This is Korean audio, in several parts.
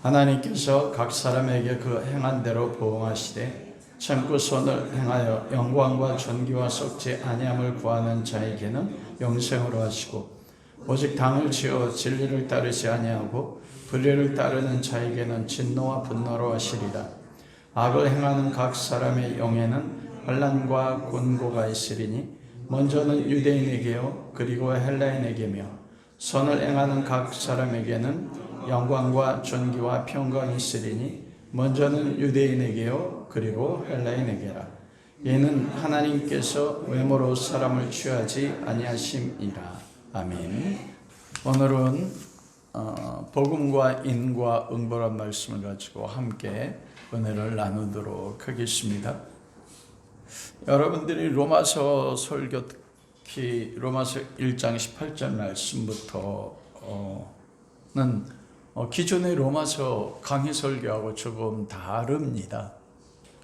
하나님께서 각 사람에게 그 행한 대로 보응하시되 참고 선을 행하여 영광과 존귀와 썩지 아니함을 구하는 자에게는 영생으로 하시고 오직 당을 지어 진리를 따르지 아니하고 불의를 따르는 자에게는 진노와 분노로 하시리라. 악을 행하는 각 사람의 영에는 환난과 곤고가 있으리니 먼저는 유대인에게요 그리고 헬라인에게며 선을 행하는 각 사람에게는 영광과 존귀와 평강이 있으리니 먼저는 유대인에게요 그리고 헬라인에게라. 이는 하나님께서 외모로 사람을 취하지 아니하심이라. 아멘. 오늘은 복음과 인과 응보란 말씀을 가지고 함께 은혜를 나누도록 하겠습니다. 여러분들이 로마서 설교, 특히 로마서 1장 18절 말씀부터는 기존의 로마서 강의 설교하고 조금 다릅니다.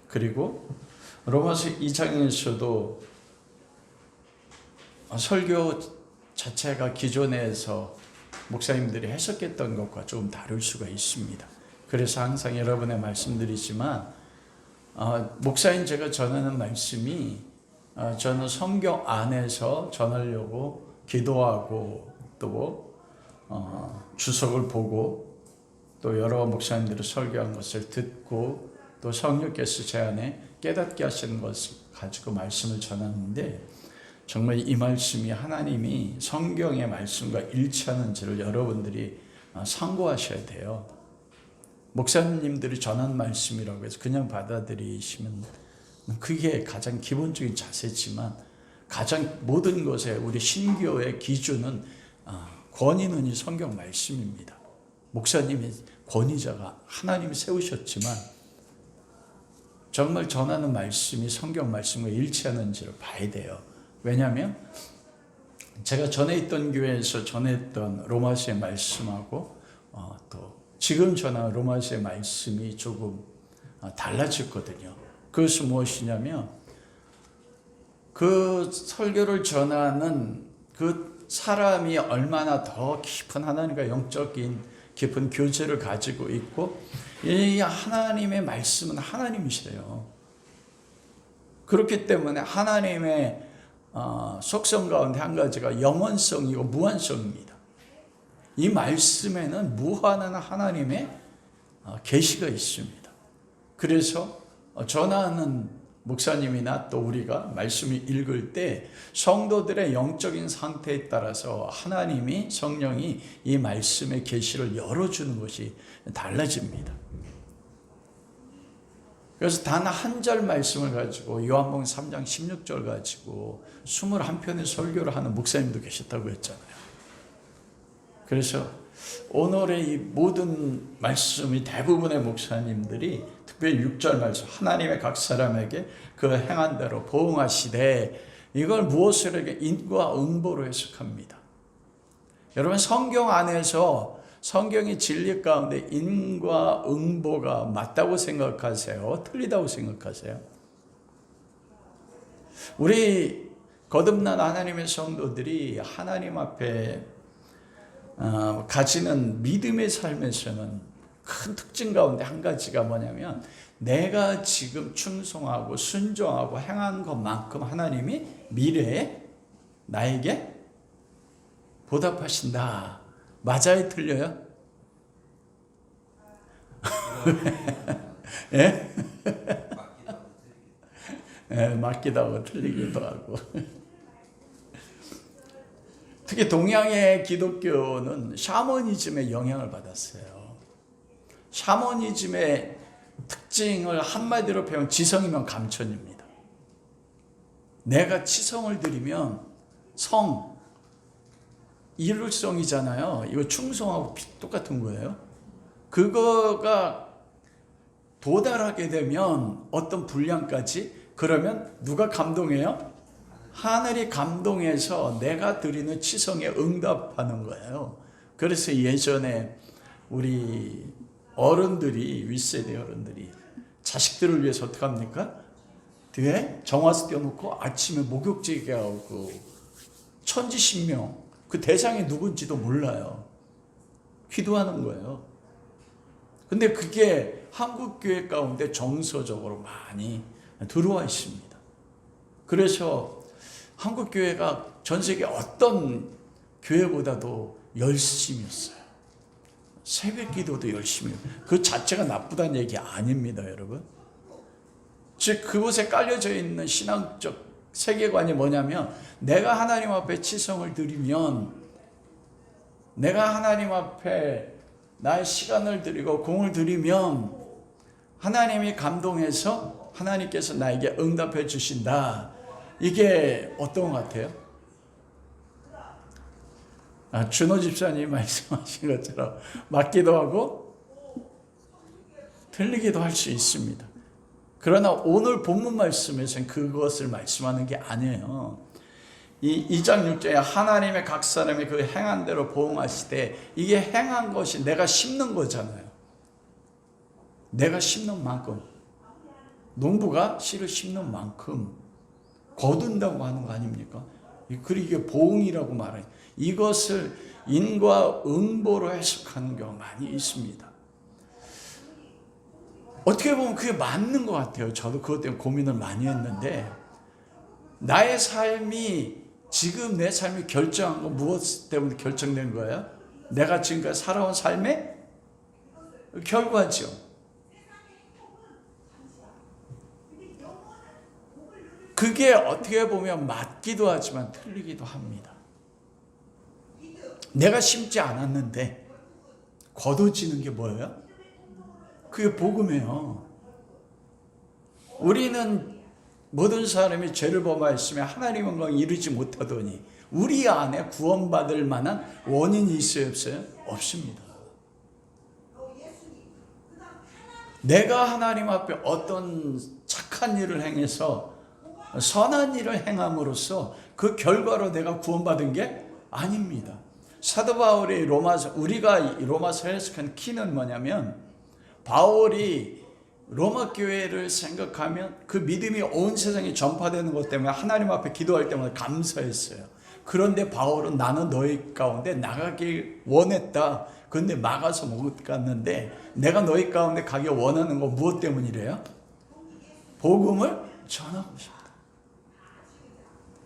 그리고 로마서 2장에서도 설교 자체가 기존에서 목사님들이 해석했던 것과 조금 다를 수가 있습니다. 그래서 항상 여러분의 말씀드리지만 목사인 제가 전하는 말씀이 저는 성경 안에서 전하려고 기도하고 또 주석을 보고 또 여러 목사님들이 설교한 것을 듣고 또 성령께서 제 안에 깨닫게 하시는 것을 가지고 말씀을 전하는데 정말 이 말씀이 하나님이 성경의 말씀과 일치하는지를 여러분들이 상고하셔야 돼요. 목사님들이 전한 말씀이라고 해서 그냥 받아들이시면 그게 가장 기본적인 자세지만 가장 모든 것에 우리 신교의 기준은 권위는 이 성경 말씀입니다. 목사님이 권위자가 하나님이 세우셨지만 정말 전하는 말씀이 성경 말씀과 일치하는지를 봐야 돼요. 왜냐하면 제가 전에 있던 교회에서 전했던 로마서의 말씀하고 또 지금 전한 로마서의 말씀이 조금 달라졌거든요. 그것은 무엇이냐면 그 설교를 전하는 그 사람이 얼마나 더 깊은 하나님과 영적인 깊은 교제를 가지고 있고 이 하나님의 말씀은 하나님이시래요. 그렇기 때문에 하나님의 속성 가운데 한 가지가 영원성이고 무한성입니다. 이 말씀에는 무한한 하나님의 계시가 있습니다. 그래서 전하는 목사님이나 또 우리가 말씀을 읽을 때 성도들의 영적인 상태에 따라서 하나님이 성령이 이 말씀의 계시를 열어주는 것이 달라집니다. 그래서 단 한 절 말씀을 가지고 요한복음 3장 16절 가지고 21편의 설교를 하는 목사님도 계셨다고 했잖아요. 그래서 오늘의 이 모든 말씀이 대부분의 목사님들이 특별히 6절 말씀 하나님의 각 사람에게 그 행한 대로 보응하시되 이걸 무엇으로 인과 응보로 해석합니다. 여러분 성경 안에서 성경의 진리 가운데 인과 응보가 맞다고 생각하세요? 틀리다고 생각하세요? 우리 거듭난 하나님의 성도들이 하나님 앞에 가지는 믿음의 삶에서는 큰 특징 가운데 한 가지가 뭐냐면 내가 지금 충성하고 순종하고 행한 것만큼 하나님이 미래에 나에게 보답하신다. 맞아요? 틀려요? 예? 맞기도 하고 틀리기도 하고. 특히 동양의 기독교는 샤머니즘의 영향을 받았어요. 샤머니즘의 특징을 한마디로 표현 지성이면 감천입니다. 내가 치성을 드리면 일울성이잖아요. 이거 충성하고 똑같은 거예요. 그거가 도달하게 되면 어떤 분량까지 그러면 누가 감동해요? 하늘이 감동해서 내가 드리는 치성에 응답하는 거예요. 그래서 예전에 우리 어른들이 윗세대 어른들이 자식들을 위해서 어떻게 합니까? 뒤에 정화수 띄워놓고 아침에 목욕지게 하고 천지신명 그 대상이 누군지도 몰라요. 기도하는 거예요. 근데 그게 한국 교회 가운데 정서적으로 많이 들어와 있습니다. 그래서 한국 교회가 전 세계 어떤 교회보다도 열심히 했어요. 새벽 기도도 열심히 해요. 그 자체가 나쁘다는 얘기 아닙니다, 여러분. 즉 그곳에 깔려져 있는 신앙적 세계관이 뭐냐면, 내가 하나님 앞에 치성을 드리면, 내가 하나님 앞에 나의 시간을 드리고 공을 들이면 하나님이 감동해서 하나님께서 나에게 응답해 주신다. 이게 어떤 것 같아요? 준호 집사님이 말씀하신 것처럼 맞기도 하고 틀리기도 할 수 있습니다. 그러나 오늘 본문 말씀에서는 그것을 말씀하는 게 아니에요. 이 2장 6절에 하나님의 각 사람이 그 행한 대로 보응하시되, 이게 행한 것이 내가 심는 거잖아요. 내가 심는 만큼, 농부가 씨를 심는 만큼 거둔다고 하는 거 아닙니까? 그리고 이게 보응이라고 말해요. 이것을 인과 응보로 해석하는 경우가 많이 있습니다. 어떻게 보면 그게 맞는 것 같아요. 저도 그것 때문에 고민을 많이 했는데, 나의 삶이, 지금 내 삶이 결정한 건 무엇 때문에 결정된 거예요? 내가 지금까지 살아온 삶의 결과죠. 그게 어떻게 보면 맞기도 하지만 틀리기도 합니다. 내가 심지 않았는데 거둬지는 게 뭐예요? 그게 복음이에요. 우리는 모든 사람이 죄를 범하였으며 하나님 영광에 이르지 못하더니, 우리 안에 구원받을 만한 원인이 있어요, 없어요? 없습니다. 내가 하나님 앞에 어떤 착한 일을 행해서, 선한 일을 행함으로써 그 결과로 내가 구원받은 게 아닙니다. 사도 바울이 우리가 로마서 해석한 키는 뭐냐면, 바울이 로마 교회를 생각하면 그 믿음이 온 세상에 전파되는 것 때문에 하나님 앞에 기도할 때마다 감사했어요. 그런데 바울은 나는 너희 가운데 나가길 원했다. 그런데 막아서 못 갔는데, 내가 너희 가운데 가길 원하는 건 무엇 때문이래요? 복음을 전하고 싶다.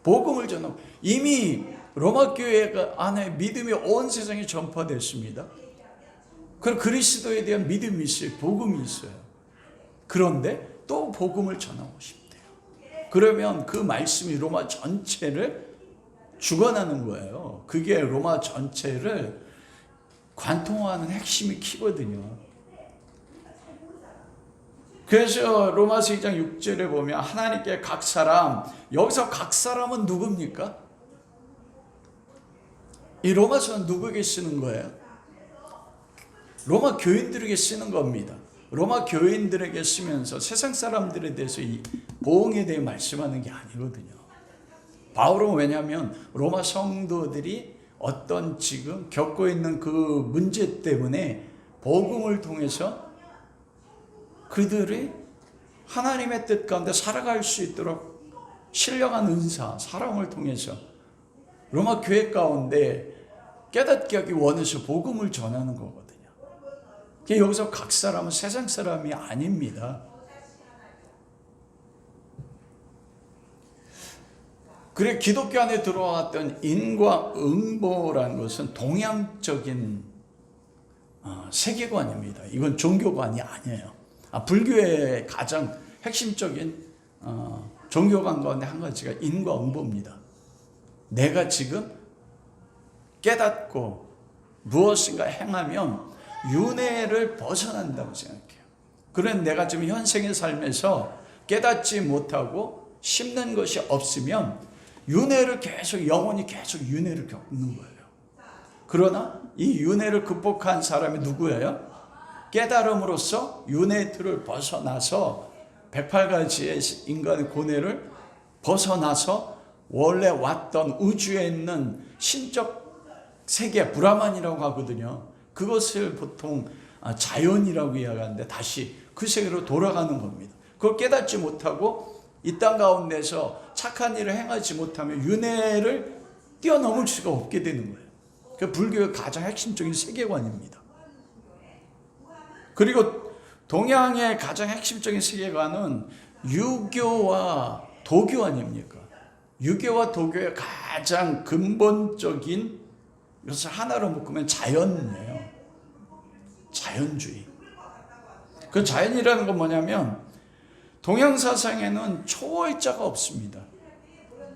복음을 전하고, 이미 로마 교회 안에 믿음이 온 세상에 전파됐습니다. 그럼 그리스도에 대한 믿음이 있어요. 복음이 있어요. 그런데 또 복음을 전하고 싶대요. 그러면 그 말씀이 로마 전체를 주관하는 거예요. 그게 로마 전체를 관통하는 핵심이 키거든요. 그래서 로마서 2장 6절에 보면 하나님께 각 사람, 여기서 각 사람은 누굽니까? 이 로마서는 누구에게 쓰는 거예요? 로마 교인들에게 쓰는 겁니다. 로마 교인들에게 쓰면서 세상 사람들에 대해서 이 보응에 대해 말씀하는 게 아니거든요. 바울은 왜냐하면 로마 성도들이 어떤 지금 겪고 있는 그 문제 때문에 복음을 통해서 그들이 하나님의 뜻 가운데 살아갈 수 있도록 신령한 은사, 사랑을 통해서 로마 교회 가운데 깨닫게 하기 원해서 복음을 전하는 거거든요. 여기서 각 사람은 세상 사람이 아닙니다. 그래, 기독교 안에 들어왔던 인과응보라는 것은 동양적인 세계관입니다. 이건 종교관이 아니에요. 불교의 가장 핵심적인 종교관 가운데 한 가지가 인과응보입니다. 내가 지금 깨닫고 무엇인가 행하면 윤회를 벗어난다고 생각해요. 그런 내가 지금 현생의 삶에서 깨닫지 못하고 심는 것이 없으면 윤회를 계속, 영원히 계속 윤회를 겪는 거예요. 그러나 이 윤회를 극복한 사람이 누구예요? 깨달음으로써 윤회의 틀을 벗어나서 108가지의 인간의 고뇌를 벗어나서 원래 왔던 우주에 있는 신적 세계, 브라만이라고 하거든요. 그것을 보통 자연이라고 이야기하는데 다시 그 세계로 돌아가는 겁니다. 그걸 깨닫지 못하고 이 땅 가운데서 착한 일을 행하지 못하면 윤회를 뛰어넘을 수가 없게 되는 거예요. 그 불교의 가장 핵심적인 세계관입니다. 그리고 동양의 가장 핵심적인 세계관은 유교와 도교 아닙니까? 유교와 도교의 가장 근본적인 것을 하나로 묶으면 자연이에요. 자연주의. 그 자연이라는 건 뭐냐면 동양 사상에는 초월자가 없습니다.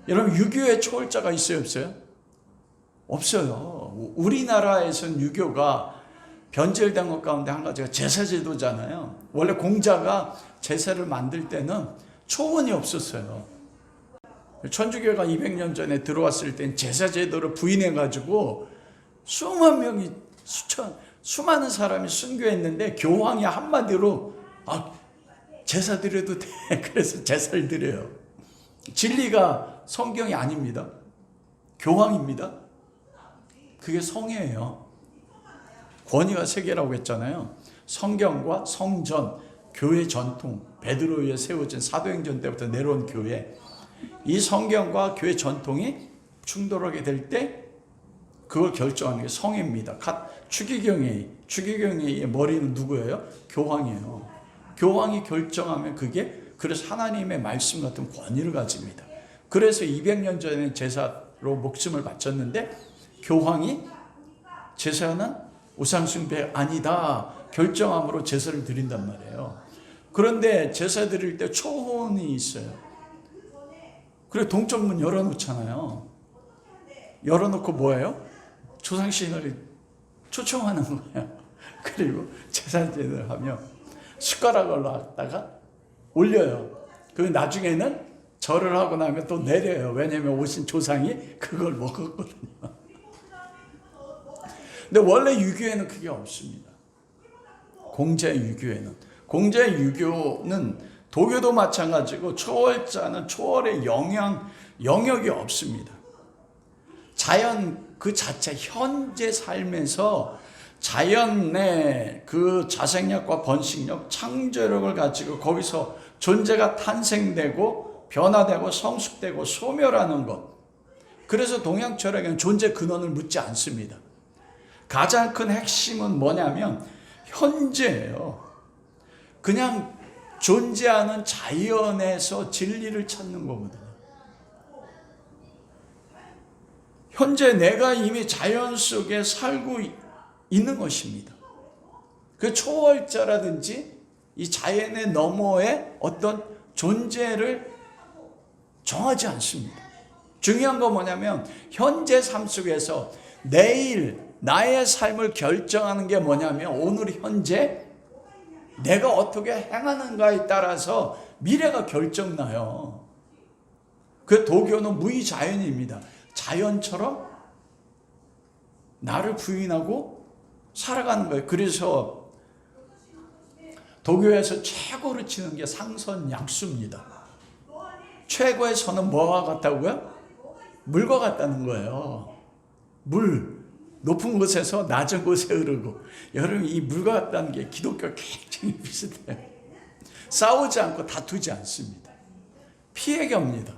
여러분 유교에 초월자가 있어요, 없어요? 없어요. 우리나라에서는 유교가 변질된 것 가운데 한 가지가 제사제도잖아요. 원래 공자가 제사를 만들 때는 초원이 없었어요. 천주교가 200년 전에 들어왔을 땐 제사제도를 부인해가지고 수많은 사람이 순교했는데 교황이 한마디로 제사 드려도 돼. 그래서 제사를 드려요. 진리가 성경이 아닙니다. 교황입니다. 그게 성회예요. 권위가 세 개라고 했잖아요. 성경과 성전, 교회 전통, 베드로에 세워진 사도행전 때부터 내려온 교회. 이 성경과 교회 전통이 충돌하게 될 때 그걸 결정하는 게 성회입니다. 추기경의 머리는 누구예요? 교황이에요. 교황이 결정하면 그게 그래서 하나님의 말씀 같은 권위를 가집니다. 그래서 200년 전에 제사로 목숨을 바쳤는데 교황이 제사는 우상숭배 아니다 결정함으로 제사를 드린단 말이에요. 그런데 제사 드릴 때 초혼이 있어요. 그래 동쪽문 열어놓잖아요. 열어놓고 뭐예요? 조상신을 초청하는 거예요. 그리고 제사제를 하며 숟가락을 놨다가 올려요. 그리고 나중에는 절을 하고 나면 또 내려요. 왜냐하면 오신 조상이 그걸 먹었거든요. 근데 원래 유교에는 그게 없습니다. 공자 유교는 도교도 마찬가지고 초월자는 초월의 영역이 없습니다. 자연 그 자체 현재 삶에서 자연의 그 자생력과 번식력, 창조력을 가지고 거기서 존재가 탄생되고 변화되고 성숙되고 소멸하는 것. 그래서 동양 철학에는 존재 근원을 묻지 않습니다. 가장 큰 핵심은 뭐냐면 현재예요. 그냥 존재하는 자연에서 진리를 찾는 거거든요. 현재 내가 이미 자연 속에 살고 있는 것입니다. 그 초월자라든지 이 자연의 너머에 어떤 존재를 정하지 않습니다. 중요한 건 뭐냐면 현재 삶 속에서 내일 나의 삶을 결정하는 게 뭐냐면 오늘 현재 내가 어떻게 행하는가에 따라서 미래가 결정나요. 그 도교는 무의자연입니다. 자연처럼 나를 부인하고 살아가는 거예요. 그래서 도교에서 최고로 치는 게 상선약수입니다. 최고의 선은 뭐와 같다고요? 물과 같다는 거예요. 물. 높은 곳에서 낮은 곳에 흐르고. 여러분 이 물과 같다는 게 기독교와 굉장히 비슷해요. 싸우지 않고 다투지 않습니다. 피해 겹니다.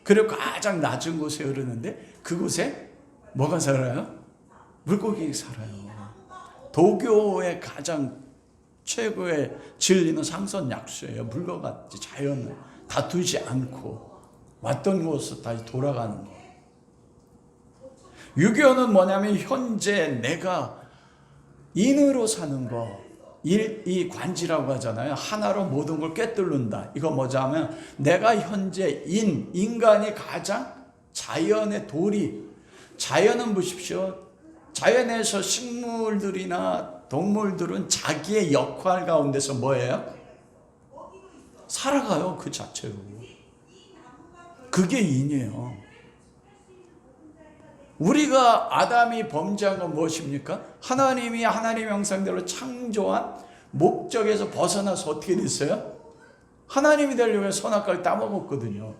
그리고 가장 낮은 곳에 흐르는데 그곳에 뭐가 살아요? 물고기 살아요. 도교의 가장 최고의 진리는 상선약수예요. 물과 같이 자연을 다투지 않고 왔던 곳으로 다시 돌아가는 거. 유교는 뭐냐면 현재 내가 인으로 사는 거. 이 관지라고 하잖아요. 하나로 모든 걸 꿰뚫는다. 이거 뭐냐면 내가 현재 인간이 가장 자연의 도리. 자연은 보십시오. 자연에서 식물들이나 동물들은 자기의 역할 가운데서 뭐예요? 살아가요. 그 자체로. 그게 인이에요. 우리가 아담이 범죄한 건 무엇입니까? 하나님이 하나님의 형상대로 창조한 목적에서 벗어나서 어떻게 됐어요? 하나님이 되려고 선악과를 따먹었거든요.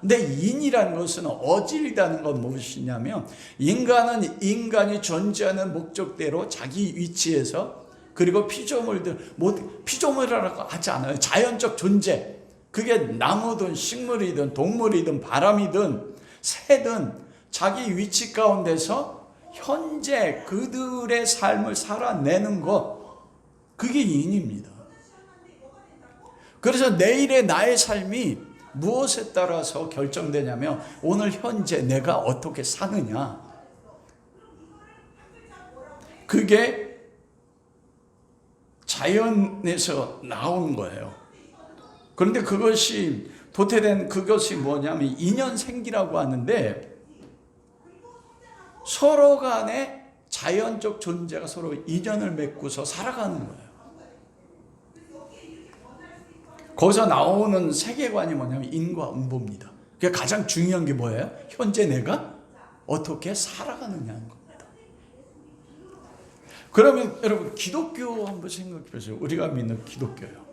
근데 인이라는 것은 어질이라는 건 무엇이냐면 인간이 존재하는 목적대로 자기 위치에서 그리고 피조물이라고 하지 않아요. 자연적 존재. 그게 나무든 식물이든 동물이든 바람이든 새든 자기 위치 가운데서 현재 그들의 삶을 살아내는 것. 그게 인입니다. 그래서 내일의 나의 삶이 무엇에 따라서 결정되냐면 오늘 현재 내가 어떻게 사느냐. 그게 자연에서 나온 거예요. 그런데 그것이 도태된 그것이 뭐냐면 인연생기라고 하는데 서로 간에 자연적 존재가 서로 인연을 맺고서 살아가는 거예요. 거기서 나오는 세계관이 뭐냐면 인과 응보입니다. 그게 가장 중요한 게 뭐예요? 현재 내가 어떻게 살아가느냐는 겁니다. 그러면 여러분 기독교 한번 생각해 보세요. 우리가 믿는 기독교요.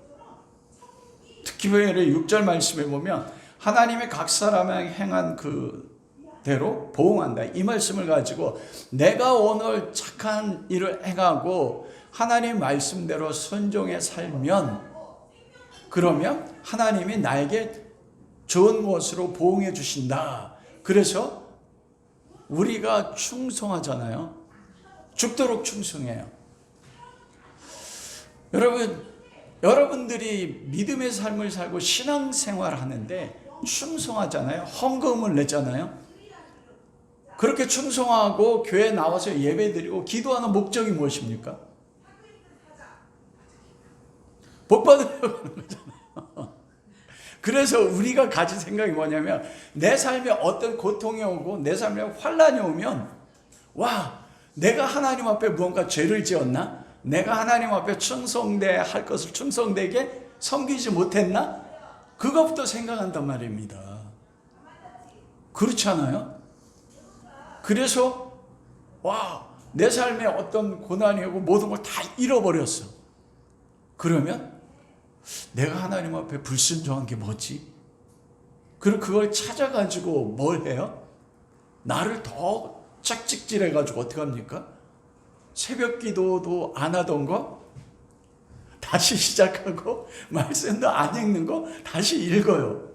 특히회의 6절 말씀에 보면 하나님의 각 사람에게 행한 그대로 보응한다. 이 말씀을 가지고 내가 오늘 착한 일을 행하고 하나님 말씀대로 순종해 살면 그러면 하나님이 나에게 좋은 것으로 보응해 주신다. 그래서 우리가 충성하잖아요. 죽도록 충성해요. 여러분들이 믿음의 삶을 살고 신앙생활을 하는데 충성하잖아요. 헌금을 내잖아요. 그렇게 충성하고 교회에 나와서 예배드리고 기도하는 목적이 무엇입니까? 복 받으려고 하는 거잖아요. 그래서 우리가 가진 생각이 뭐냐면 내 삶에 어떤 고통이 오고 내 삶에 환난이 오면 와, 내가 하나님 앞에 무언가 죄를 지었나? 내가 하나님 앞에 충성돼야 할 것을 충성되게 섬기지 못했나? 그것부터 생각한단 말입니다. 그렇지 않아요? 그래서 와, 내 삶에 어떤 고난이 오고 모든 걸 다 잃어버렸어. 그러면 내가 하나님 앞에 불순종한 게 뭐지? 그리고 그걸 찾아가지고 뭘 해요? 나를 더 착직질해가지고 어떻게 합니까? 새벽 기도도 안 하던 거 다시 시작하고 말씀도 안 읽는 거 다시 읽어요.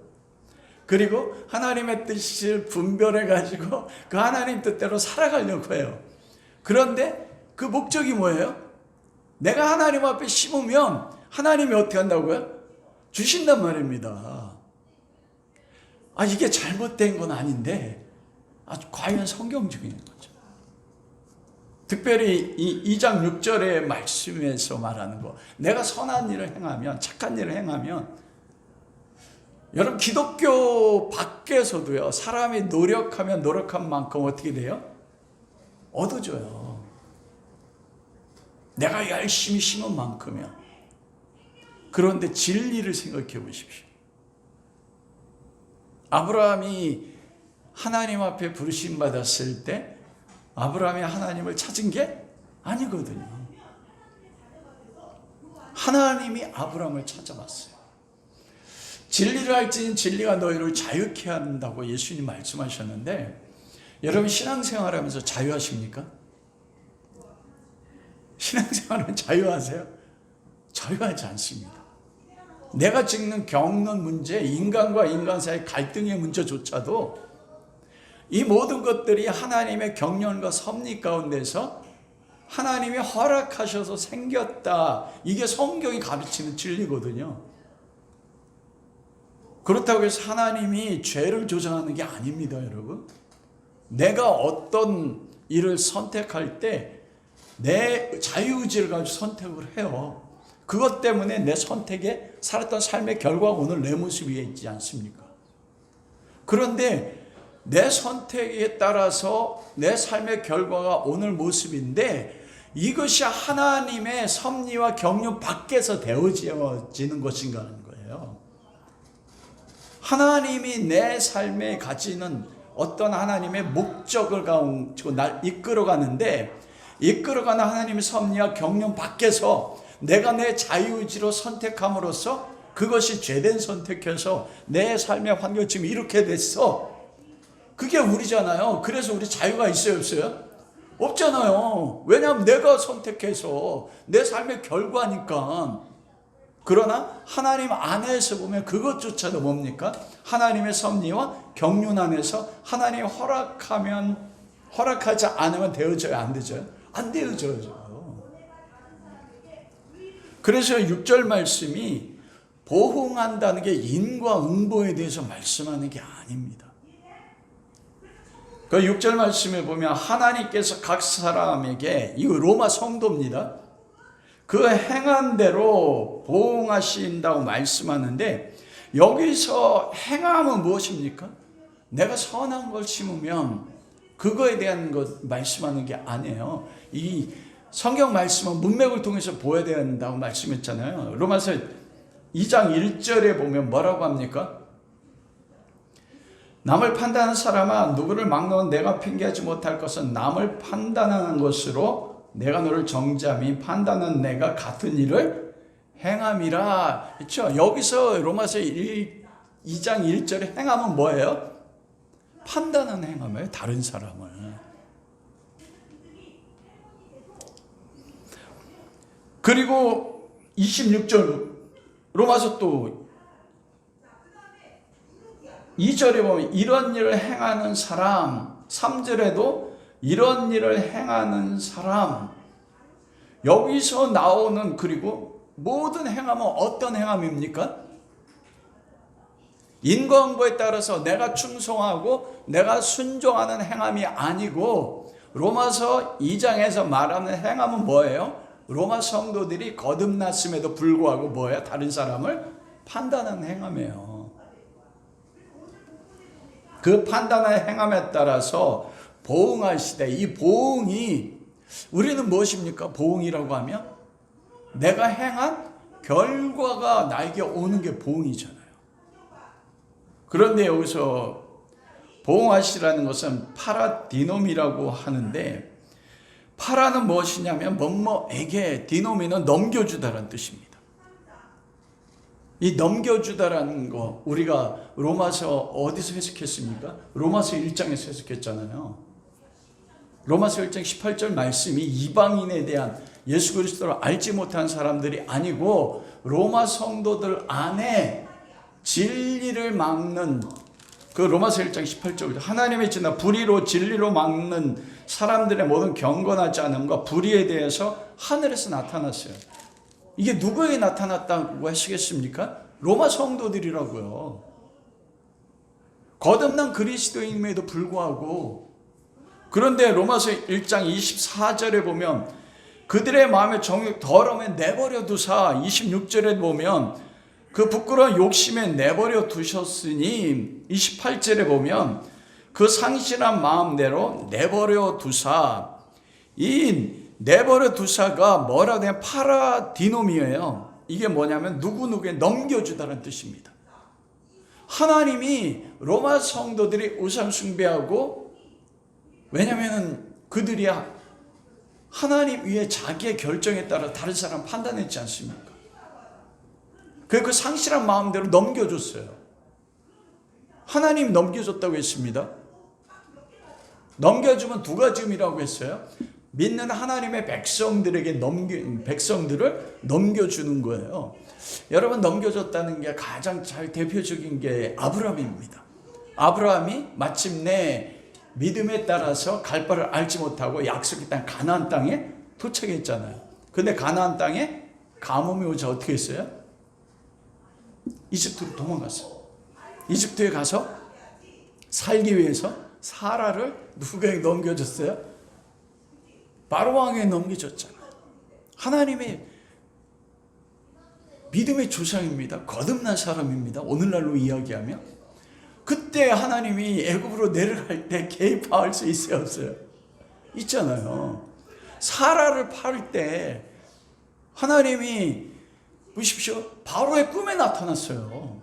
그리고 하나님의 뜻을 분별해가지고 그 하나님 뜻대로 살아가려고 해요. 그런데 그 목적이 뭐예요? 내가 하나님 앞에 심으면 하나님이 어떻게 한다고요? 주신단 말입니다. 이게 잘못된 건 아닌데 과연 성경적인 거죠. 특별히 이 2장 6절의 말씀에서 말하는 거, 내가 선한 일을 행하면, 착한 일을 행하면, 여러분 기독교 밖에서도요, 사람이 노력하면 노력한 만큼 어떻게 돼요? 얻어줘요. 내가 열심히 심은 만큼이요. 그런데 진리를 생각해 보십시오. 아브라함이 하나님 앞에 부르심 받았을 때 아브라함이 하나님을 찾은 게 아니거든요. 하나님이 아브라함을 찾아봤어요. 진리를 알지니 진리가 너희를 자유케 한다고 예수님 말씀하셨는데 여러분 신앙생활하면서 자유하십니까? 신앙생활은 자유하세요? 자유하지 않습니다. 내가 겪는 문제, 인간과 인간 사이의 갈등의 문제조차도 이 모든 것들이 하나님의 경륜과 섭리 가운데서 하나님이 허락하셔서 생겼다. 이게 성경이 가르치는 진리거든요. 그렇다고 해서 하나님이 죄를 조장하는 게 아닙니다, 여러분. 내가 어떤 일을 선택할 때 내 자유의지를 가지고 선택을 해요. 그것 때문에 내 선택에 살았던 삶의 결과가 오늘 내 모습 위에 있지 않습니까? 그런데 내 선택에 따라서 내 삶의 결과가 오늘 모습인데 이것이 하나님의 섭리와 경륜 밖에서 되어지는 것인가 하는 거예요. 하나님이 내 삶에 가지는 어떤 하나님의 목적을 가지고 날 이끌어가는데 이끌어가는 하나님의 섭리와 경륜 밖에서 내가 내 자유의지로 선택함으로써 그것이 죄된 선택해서 내 삶의 환경이 지금 이렇게 됐어. 그게 우리잖아요. 그래서 우리 자유가 있어요, 없어요? 없잖아요. 왜냐하면 내가 선택해서 내 삶의 결과니까. 그러나 하나님 안에서 보면 그것조차도 뭡니까? 하나님의 섭리와 경륜 안에서 하나님이 허락하지 않으면 되어져요, 안 되어져요? 안 되어져요. 그래서 6절 말씀이 보응한다는 게 인과응보에 대해서 말씀하는 게 아닙니다. 그 6절 말씀에 보면 하나님께서 각 사람에게, 이거 로마 성도입니다, 그 행한 대로 보응하신다고 말씀하는데, 여기서 행함은 무엇입니까? 내가 선한 걸 심으면 그거에 대한 것 말씀하는 게 아니에요. 이 성경 말씀은 문맥을 통해서 보여야 된다고 말씀했잖아요. 로마서 2장 1절에 보면 뭐라고 합니까? 남을 판단하는 사람아, 누구를 막론은 내가 핑계하지 못할 것은 남을 판단하는 것으로 내가 너를 정죄함이 판단은 내가 같은 일을 행함이라. 그렇죠? 여기서 로마서 2장 1절에 행함은 뭐예요? 판단하는 행함이에요. 다른 사람을. 그리고 26절 로마서 또 2절에 보면 이런 일을 행하는 사람, 3절에도 이런 일을 행하는 사람, 여기서 나오는, 그리고 모든 행함은 어떤 행함입니까? 인과응보에 따라서 내가 충성하고 내가 순종하는 행함이 아니고, 로마서 2장에서 말하는 행함은 뭐예요? 로마 성도들이 거듭났음에도 불구하고 뭐예요? 다른 사람을 판단하는 행함이에요. 그 판단의 행함에 따라서 보응하시되, 이 보응이 우리는 무엇입니까? 보응이라고 하면 내가 행한 결과가 나에게 오는 게 보응이잖아요. 그런데 여기서 보응하시라는 것은 파라디노미라고 하는데, 파라는 무엇이냐면 뭐뭐에게, 디노미는 넘겨주다라는 뜻입니다. 이 넘겨주다라는 거 우리가 로마서 어디서 해석했습니까? 로마서 1장에서 해석했잖아요. 로마서 1장 18절 말씀이 이방인에 대한, 예수 그리스도를 알지 못한 사람들이 아니고 로마 성도들 안에 진리를 막는, 그 로마서 1장 18절, 하나님의 진노 불의로 진리로 막는 사람들의 모든 경건하지 않음과 불의에 대해서 하늘에서 나타났어요. 이게 누구에게 나타났다고 하시겠습니까? 로마 성도들이라고요. 거듭난 그리스도인임에도 불구하고. 그런데 로마서 1장 24절에 보면 그들의 마음의 정욕 더러움에 내버려 두사, 26절에 보면 그 부끄러운 욕심에 내버려 두셨으니, 28절에 보면 그 상실한 마음대로 내버려 두사, 이 내버려 두사가 뭐라고 하면 파라디노미예요. 이게 뭐냐면 누구누구에 넘겨주다는 뜻입니다. 하나님이 로마 성도들이 우상 숭배하고, 왜냐하면 그들이 하나님 위에 자기의 결정에 따라 다른 사람 판단했지 않습니까? 그 상실한 마음대로 넘겨줬어요. 하나님 넘겨줬다고 했습니다. 넘겨주면 두 가지 의미라고 했어요. 믿는 하나님의 백성들에게 백성들을 넘겨주는 거예요. 여러분, 넘겨줬다는 게 가장 잘 대표적인 게 아브라함입니다. 아브라함이 마침내 믿음에 따라서 갈 바를 알지 못하고 약속의 땅 가나안 땅에 도착했잖아요. 근데 가나안 땅에 가뭄이 오자 어떻게 했어요? 이집트로 도망갔어요. 이집트에 가서 살기 위해서 사라를 누구에게 넘겨줬어요? 바로 왕에게 넘겨줬잖아요. 하나님의 믿음의 조상입니다. 거듭난 사람입니다. 오늘날로 이야기하면. 그때 하나님이 애굽으로 내려갈 때 개입할 수 있어요, 없어요? 있잖아요. 사라를 팔 때 하나님이 보십시오, 바로의 꿈에 나타났어요.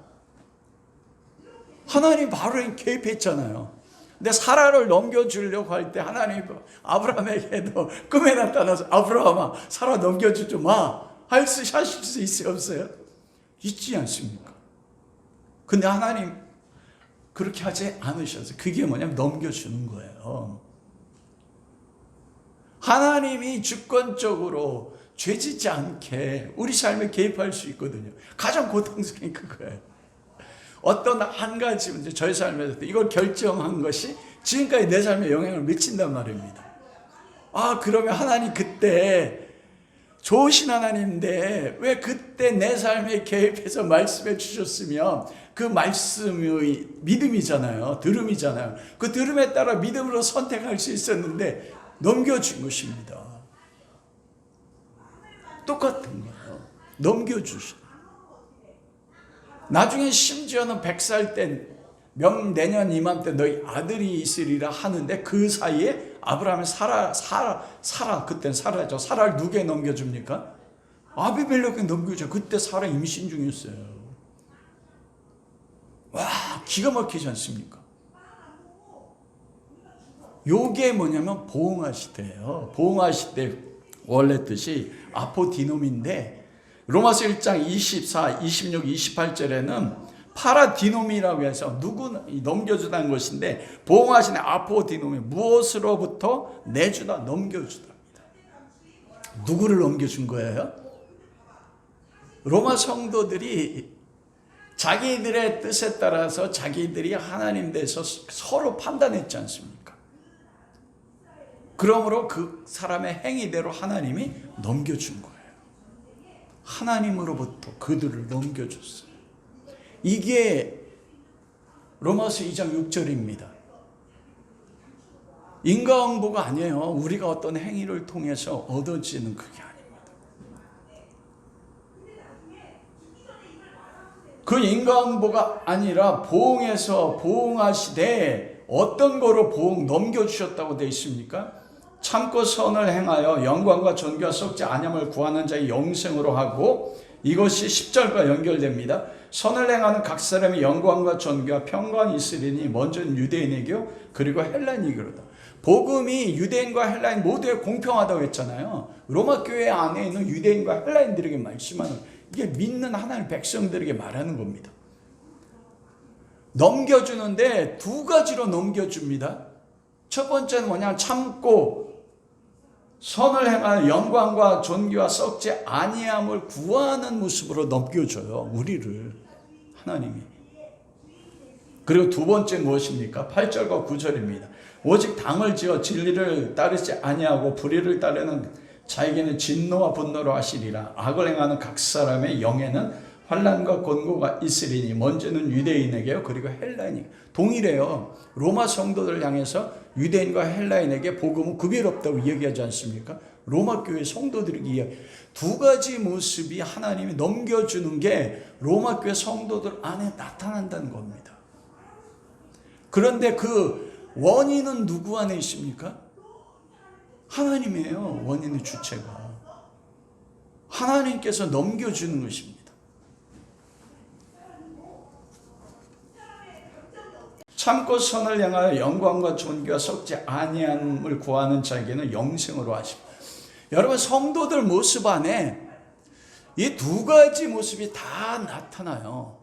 하나님 바로에 개입했잖아요. 근데 사라를 넘겨주려고 할 때 하나님 아브라함에게도 꿈에 나타나서 아브라함아, 사라 넘겨주지 마 하실 수 있어요, 없어요? 있지 않습니까? 근데 하나님 그렇게 하지 않으셔서, 그게 뭐냐면 넘겨주는 거예요. 하나님이 주권적으로 죄짓지 않게 우리 삶에 개입할 수 있거든요. 가장 고통스러운 그거예요. 어떤 한 가지 문제, 저희 삶에서 이걸 결정한 것이 지금까지 내 삶에 영향을 미친단 말입니다. 그러면 하나님 그때 좋으신 하나님인데 왜 그때 내 삶에 개입해서 말씀해 주셨으면 그 말씀의 믿음이잖아요. 들음이잖아요. 그 들음에 따라 믿음으로 선택할 수 있었는데 넘겨준 것입니다. 똑같은 거예요. 넘겨주신. 나중에 심지어는 100살 때 내년 이맘때 너희 아들이 있으리라 하는데 그 사이에 아브라함이 사라 그땐 사라죠. 사라를 누구에 넘겨줍니까? 아비멜렉에 넘겨줘. 그때 사라 임신 중이었어요. 와, 기가 막히지 않습니까? 요게 뭐냐면 보응하시대예요. 보응하시대 원래 뜻이 아포디놈인데 로마서 1장 24, 26, 28절에는 파라디놈이라고 해서 누구 넘겨주다는 것인데 보응하시는 아포디놈이 무엇으로부터 내주다 넘겨주답니다. 누구를 넘겨준 거예요? 로마 성도들이 자기들의 뜻에 따라서 자기들이 하나님 대해서 서로 판단했지 않습니까? 그러므로 그 사람의 행위대로 하나님이 넘겨준 거예요. 하나님으로부터 그들을 넘겨줬어요. 이게 로마서 2장 6절입니다. 인과응보가 아니에요. 우리가 어떤 행위를 통해서 얻어지는 그게 아닙니다. 그 인과응보가 아니라 보응해서 보응하시되 어떤 거로 보응 넘겨주셨다고 되어 있습니까? 참고 선을 행하여 영광과 존귀와 썩지 아니함을 구하는 자의 영생으로 하고 이것이 10절과 연결됩니다. 선을 행하는 각 사람의 영광과 존귀와 평강이 있으리니 먼저는 유대인에게요 그리고 헬라인에게로다. 복음이 유대인과 헬라인 모두에 공평하다고 했잖아요. 로마 교회 안에 있는 유대인과 헬라인들에게 말씀하는 이게 믿는 하나님의 백성들에게 말하는 겁니다. 넘겨주는데 두 가지로 넘겨줍니다. 첫 번째는 뭐냐? 참고 선을 행하여 영광과 존귀와 썩지 아니함을 구하는 모습으로 넘겨줘요. 우리를 하나님이. 그리고 두 번째 무엇입니까? 8절과 9절입니다. 오직 당을 지어 진리를 따르지 아니하고 불의를 따르는 자에게는 진노와 분노로 하시리라. 악을 행하는 각 사람의 영에는 환난과 곤고가 있으리니 먼저는 유대인에게요 그리고 헬라인에게. 동일해요. 로마 성도들 향해서 유대인과 헬라인에게 복음은 구별 없다고 얘기하지 않습니까? 로마 교회 성도들에게 두 가지 모습이 하나님이 넘겨주는 게 로마 교회 성도들 안에 나타난다는 겁니다. 그런데 그 원인은 누구 안에 있습니까? 하나님이에요. 원인의 주체가. 하나님께서 넘겨주는 것입니다. 참고 선을 향하여 영광과 존귀와 썩지 아니함을 구하는 자에게는 영생으로 하시고. 여러분 성도들 모습 안에 이 두 가지 모습이 다 나타나요.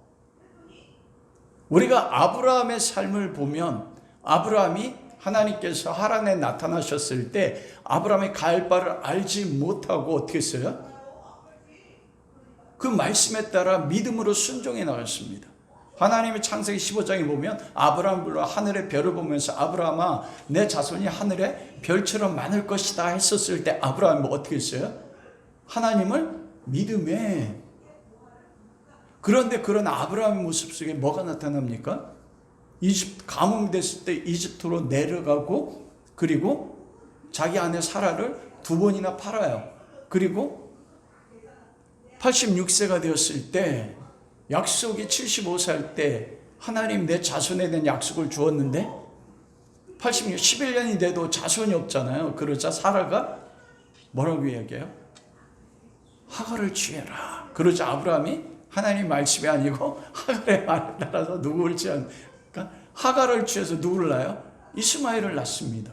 우리가 아브라함의 삶을 보면 아브라함이 하나님께서 하란에 나타나셨을 때 아브라함이 갈 바를 알지 못하고 어떻게 했어요? 그 말씀에 따라 믿음으로 순종해 나갔습니다. 하나님의 창세기 15장에 보면 아브라함 불러 하늘의 별을 보면서 아브라함아 내 자손이 하늘의 별처럼 많을 것이다 했었을 때 아브라함이 어떻게 했어요? 하나님을 믿음에. 그런데 그런 아브라함의 모습 속에 뭐가 나타납니까? 이집트 감금됐을 때 이집트로 내려가고 그리고 자기 아내 사라를 두 번이나 팔아요. 그리고 86세가 되었을 때 약속이 75살 때 하나님 내 자손에 대한 약속을 주었는데 11년이 돼도 자손이 없잖아요. 그러자 사라가 뭐라고 이야기해요? 하갈을 취해라. 그러자 아브라함이 하나님 말씀이 아니고 하갈의 말에 따라서 누구를 취하니까 하갈을 취해서 누구를 낳아요? 이스마엘을 낳습니다.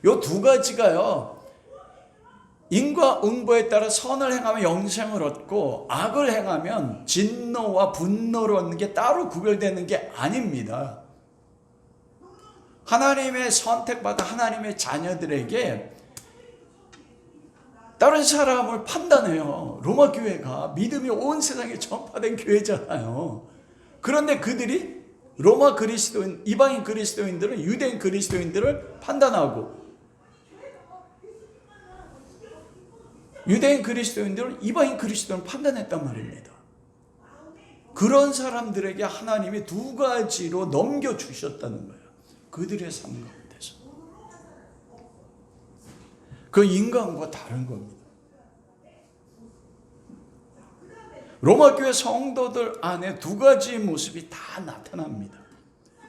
이 두 가지가요. 인과응보에 따라 선을 행하면 영생을 얻고 악을 행하면 진노와 분노를 얻는 게 따로 구별되는 게 아닙니다. 하나님의 선택받은 하나님의 자녀들에게 다른 사람을 판단해요. 로마 교회가 믿음이 온 세상에 전파된 교회잖아요. 그런데 그들이 로마 그리스도인, 이방인 그리스도인들은 유대인 그리스도인들을 판단하고 유대인 그리스도인들은 이방인 그리스도를 판단했단 말입니다. 그런 사람들에게 하나님이 두 가지로 넘겨주셨다는 거예요. 그들의 삶 가운데서. 그 인간과 다른 겁니다. 로마 교회 성도들 안에 두 가지 모습이 다 나타납니다.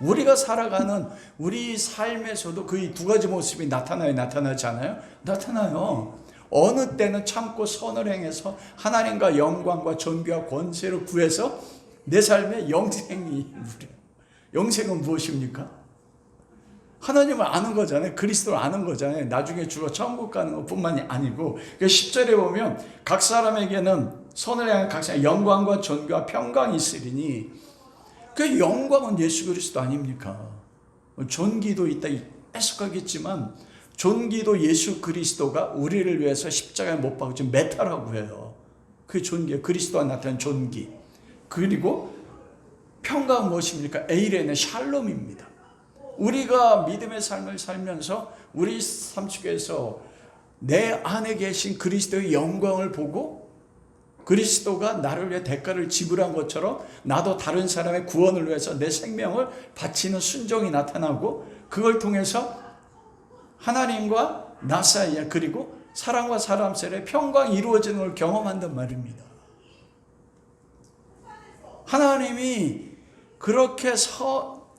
우리가 살아가는 우리 삶에서도 그 두 가지 모습이 나타나지 않아요? 나타나요. 어느 때는 참고 선을 행해서 하나님과 영광과 존귀와 권세를 구해서 내 삶에 영생이 누려. 영생은 무엇입니까? 하나님을 아는 거잖아요. 그리스도를 아는 거잖아요. 나중에 주로 천국 가는 것뿐만이 아니고 10절에 보면 각 사람에게는 선을 향한 각 사람 영광과 존귀와 평강이 있으리니 그 영광은 예수 그리스도 아닙니까? 존귀도 있다 해석하겠지만 존귀도 예수 그리스도가 우리를 위해서 십자가에 못 박혀 메타라고 해요. 그 존귀, 그리스도가 나타난 존귀. 그리고 평강은 무엇입니까? 에이레네 샬롬입니다. 우리가 믿음의 삶을 살면서 우리 삶 속에서 내 안에 계신 그리스도의 영광을 보고 그리스도가 나를 위해 대가를 지불한 것처럼 나도 다른 사람의 구원을 위해서 내 생명을 바치는 순종이 나타나고 그걸 통해서 하나님과 나 사이에 그리고 사람과 사람 사이에 평강이 이루어지는 걸 경험한단 말입니다. 하나님이 그렇게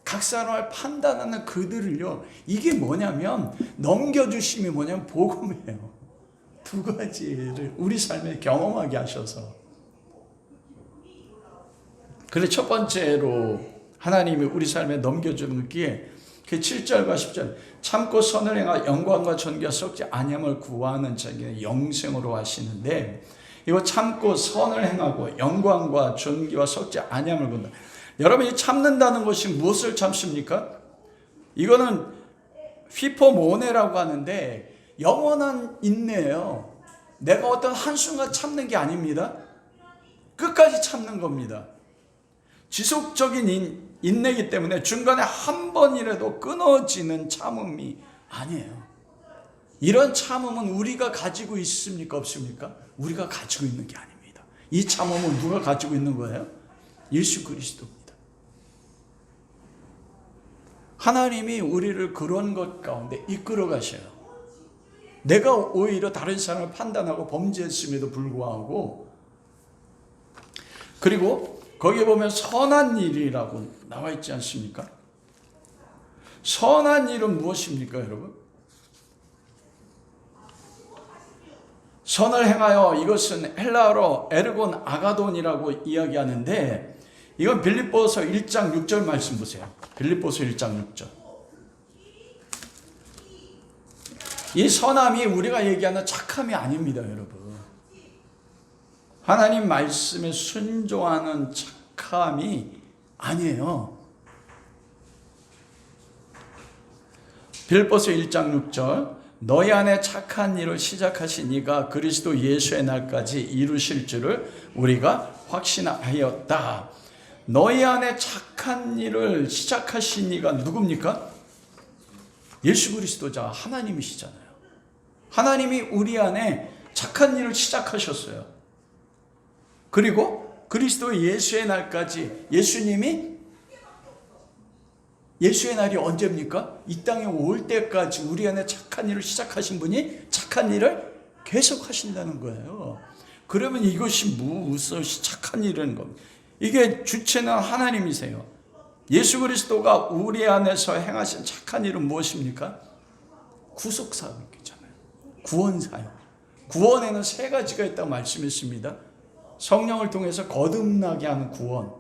각 사람을 판단하는 그들을요, 이게 뭐냐면 넘겨주심이 뭐냐면 복음이에요. 두 가지를 우리 삶에 경험하게 하셔서. 그래서 첫 번째로 하나님이 우리 삶에 넘겨주는 게 그 7절과 10절 참고 선을 행하 영광과 존귀와 썩지 아니함을 구하는 자에게 영생으로 하시는데 이거 참고 선을 행하고 영광과 존귀와 썩지 아니함을 구한다. 여러분이 참는다는 것이 무엇을 참습니까? 이거는 휘포모네라고 하는데 영원한 인내예요. 내가 어떤 한순간 참는 게 아닙니다. 끝까지 참는 겁니다. 지속적인 인내이기 때문에 중간에 한 번이라도 끊어지는 참음이 아니에요. 이런 참음은 우리가 가지고 있습니까? 없습니까? 우리가 가지고 있는 게 아닙니다. 이 참음은 누가 가지고 있는 거예요? 예수 그리스도입니다. 하나님이 우리를 그런 것 가운데 이끌어 가셔요. 내가 오히려 다른 사람을 판단하고 범죄했음에도 불구하고 그리고 거기에 보면 선한 일이라고 나와 있지 않습니까? 선한 일은 무엇입니까, 여러분? 선을 행하여 이것은 헬라어로 에르곤 아가돈이라고 이야기하는데 이건 빌립보서 1장 6절 말씀 보세요. 빌립보서 1장 6절. 이 선함이 우리가 얘기하는 착함이 아닙니다, 여러분. 하나님 말씀에 순종하는 착함이 아니에요. 빌립보서 1장 6절 너희 안에 착한 일을 시작하신 이가 그리스도 예수의 날까지 이루실 줄을 우리가 확신하였다. 너희 안에 착한 일을 시작하신 이가 누굽니까? 예수 그리스도자 하나님이시잖아요. 하나님이 우리 안에 착한 일을 시작하셨어요. 그리고 그리스도 예수의 날까지 예수님이 예수의 날이 언제입니까? 이 땅에 올 때까지 우리 안에 착한 일을 시작하신 분이 착한 일을 계속 하신다는 거예요. 그러면 이것이 무엇이 착한 일인 겁니다. 이게 주체는 하나님이세요. 예수 그리스도가 우리 안에서 행하신 착한 일은 무엇입니까? 구속사역이잖아요. 구원사역. 구원에는 세 가지가 있다고 말씀했습니다. 성령을 통해서 거듭나게 하는 구원.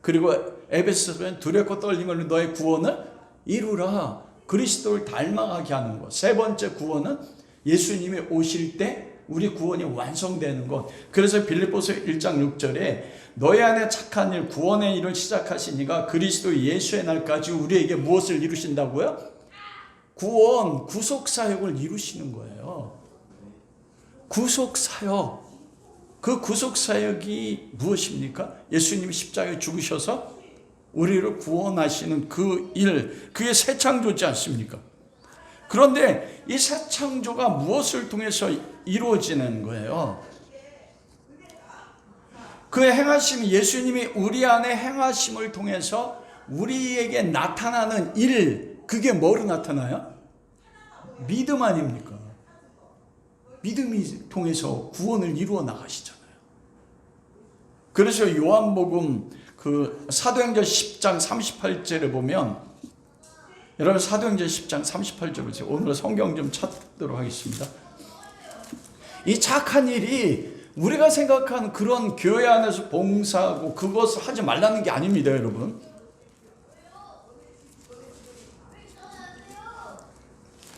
그리고 에베소서는 두렵고 떨림으로 너의 구원을 이루라. 그리스도를 닮아가게 하는 것. 세 번째 구원은 예수님이 오실 때 우리 구원이 완성되는 것. 그래서 빌립보서 1장 6절에 너희 안에 착한 일, 구원의 일을 시작하신 이가 그리스도 예수의 날까지 우리에게 무엇을 이루신다고요? 구원, 구속사역을 이루시는 거예요. 구속사역. 그 구속사역이 무엇입니까? 예수님이 십자가에 죽으셔서 우리를 구원하시는 그 일, 그게 새 창조지 않습니까? 그런데 이 새 창조가 무엇을 통해서 이루어지는 거예요? 그 행하심이, 예수님이 우리 안에 행하심을 통해서 우리에게 나타나는 일, 그게 뭐로 나타나요? 믿음 아닙니까? 믿음이 통해서 구원을 이루어 나가시잖아요. 그래서 요한복음 그 사도행전 10장 38절에 보면, 여러분 사도행전 10장 38절 보세요. 오늘 성경 좀 찾도록 하겠습니다. 이 착한 일이 우리가 생각하는 그런 교회 안에서 봉사하고 그것을 하지 말라는 게 아닙니다, 여러분.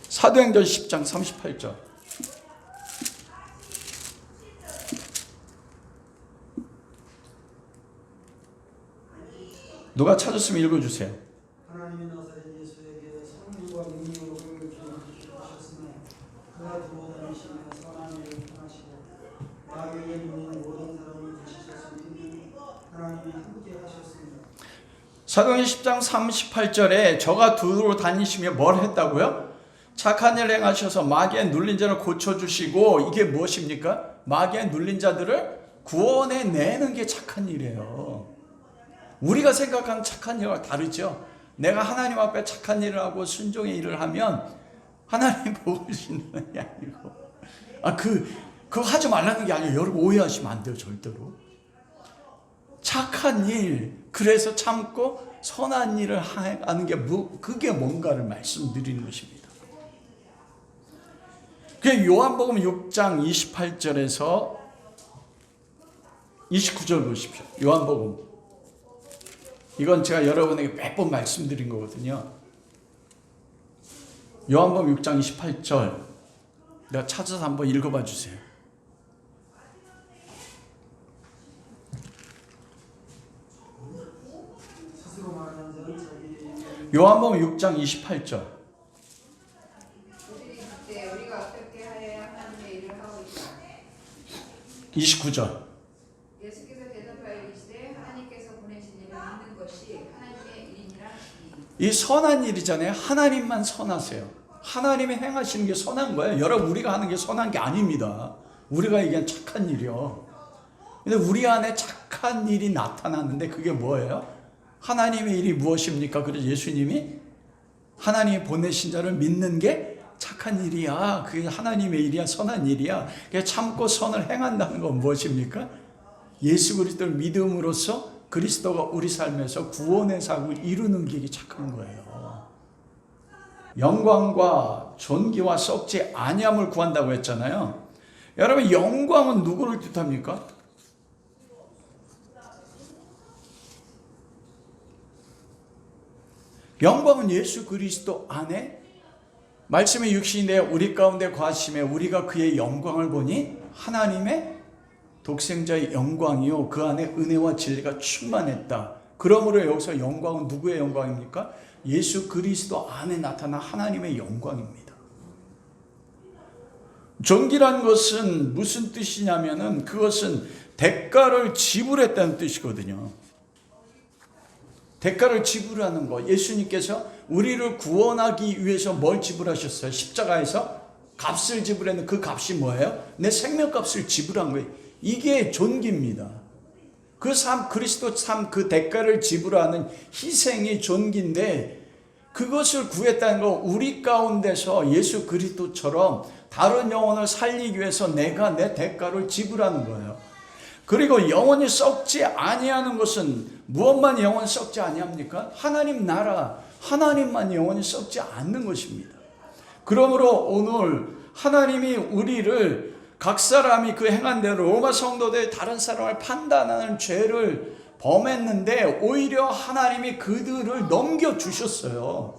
사도행전 10장 38절. 누가 찾았으면 읽어주세요. 하나님이 나사렛 예수에게 성령과 능력으로 하셨으며 그가 두어 다니시며 선한 일을 행하시고 마귀에게 물린 모든 사람을 부시셨으니 하나님이 함께 하셨습니다. 사도행전 10장 38절에 저가 두루 다니시며 뭘 했다고요? 착한 일 행하셔서 마귀에 눌린 자를 고쳐주시고, 이게 무엇입니까? 마귀에 눌린 자들을 구원해 내는 게 착한 일이에요. 우리가 생각하는 착한 일과 다르죠. 내가 하나님 앞에 착한 일을 하고 순종의 일을 하면 하나님 복을 주시는 게 아니고, 그거 하지 말라는 게 아니에요. 여러분 오해하시면 안 돼요, 절대로. 착한 일, 그래서 참고 선한 일을 하는 게 그게 뭔가를 말씀드리는 것입니다. 그 요한복음 6장 28절에서 29절 보십시오. 요한복음. 이건 제가 여러분에게 몇 번 말씀드린 거거든요. 요한복음 6장 28절. 내가 찾아서 한번 읽어봐 주세요. 요한복음 6장 28절. 우리가 어떻게 하여야 하나님의 일을 하고 있다. 29절. 예수께서 대답하여 이르시되 하나님께서 보내신 일을 믿는 것이 하나님의 일이니라. 이 선한 일이잖아요. 하나님만 선하세요. 하나님이 행하시는 게 선한 거예요. 여러분 우리가 하는 게 선한 게 아닙니다. 우리가 얘기한 착한 일이요. 근데 우리 안에 착한 일이 나타나는데 그게 뭐예요? 하나님의 일이 무엇입니까? 그래서 예수님이 하나님이 보내신 자를 믿는 게 착한 일이야. 그게 하나님의 일이야. 선한 일이야. 참고 선을 행한다는 건 무엇입니까? 예수 그리스도를 믿음으로써 그리스도가 우리 삶에서 구원의 사역을 이루는 게 착한 거예요. 영광과 존귀와 썩지 아니함을 구한다고 했잖아요. 여러분 영광은 누구를 뜻합니까? 영광은 예수 그리스도 안에 말씀의 육신이 되어 우리 가운데 거하심에 우리가 그의 영광을 보니 하나님의 독생자의 영광이요 그 안에 은혜와 진리가 충만했다. 그러므로 여기서 영광은 누구의 영광입니까? 예수 그리스도 안에 나타난 하나님의 영광입니다. 존귀란 것은 무슨 뜻이냐면은 그것은 대가를 지불했다는 뜻이거든요. 대가를 지불하는 거. 예수님께서 우리를 구원하기 위해서 뭘 지불하셨어요? 십자가에서 값을 지불했는데 그 값이 뭐예요? 내 생명값을 지불한 거예요. 이게 존귀입니다. 그 삶, 그리스도 삶, 그 대가를 지불하는 희생이 존귀인데 그것을 구했다는 거. 우리 가운데서 예수 그리스도처럼 다른 영혼을 살리기 위해서 내가 내 대가를 지불하는 거예요. 그리고 영원히 썩지 아니하는 것은 무엇만 영원히 썩지 아니합니까? 하나님 나라, 하나님만 영원히 썩지 않는 것입니다. 그러므로 오늘 하나님이 우리를 각 사람이 그 행한 대로 로마 성도들 다른 사람을 판단하는 죄를 범했는데 오히려 하나님이 그들을 넘겨주셨어요.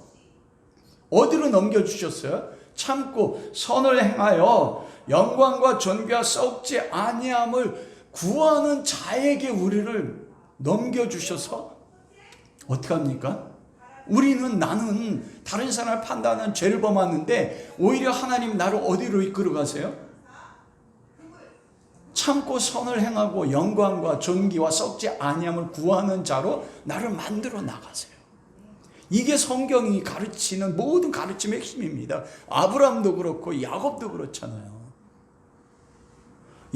어디로 넘겨주셨어요? 참고 선을 행하여 영광과 존귀와 썩지 아니함을 구하는 자에게 우리를 넘겨주셔서 어떻게 합니까? 나는 다른 사람을 판단하는 죄를 범하는데 오히려 하나님 나를 어디로 이끌어 가세요? 참고 선을 행하고 영광과 존귀와 썩지 아니함을 구하는 자로 나를 만들어 나가세요. 이게 성경이 가르치는 모든 가르침의 힘입니다. 아브라함도 그렇고 야곱도 그렇잖아요.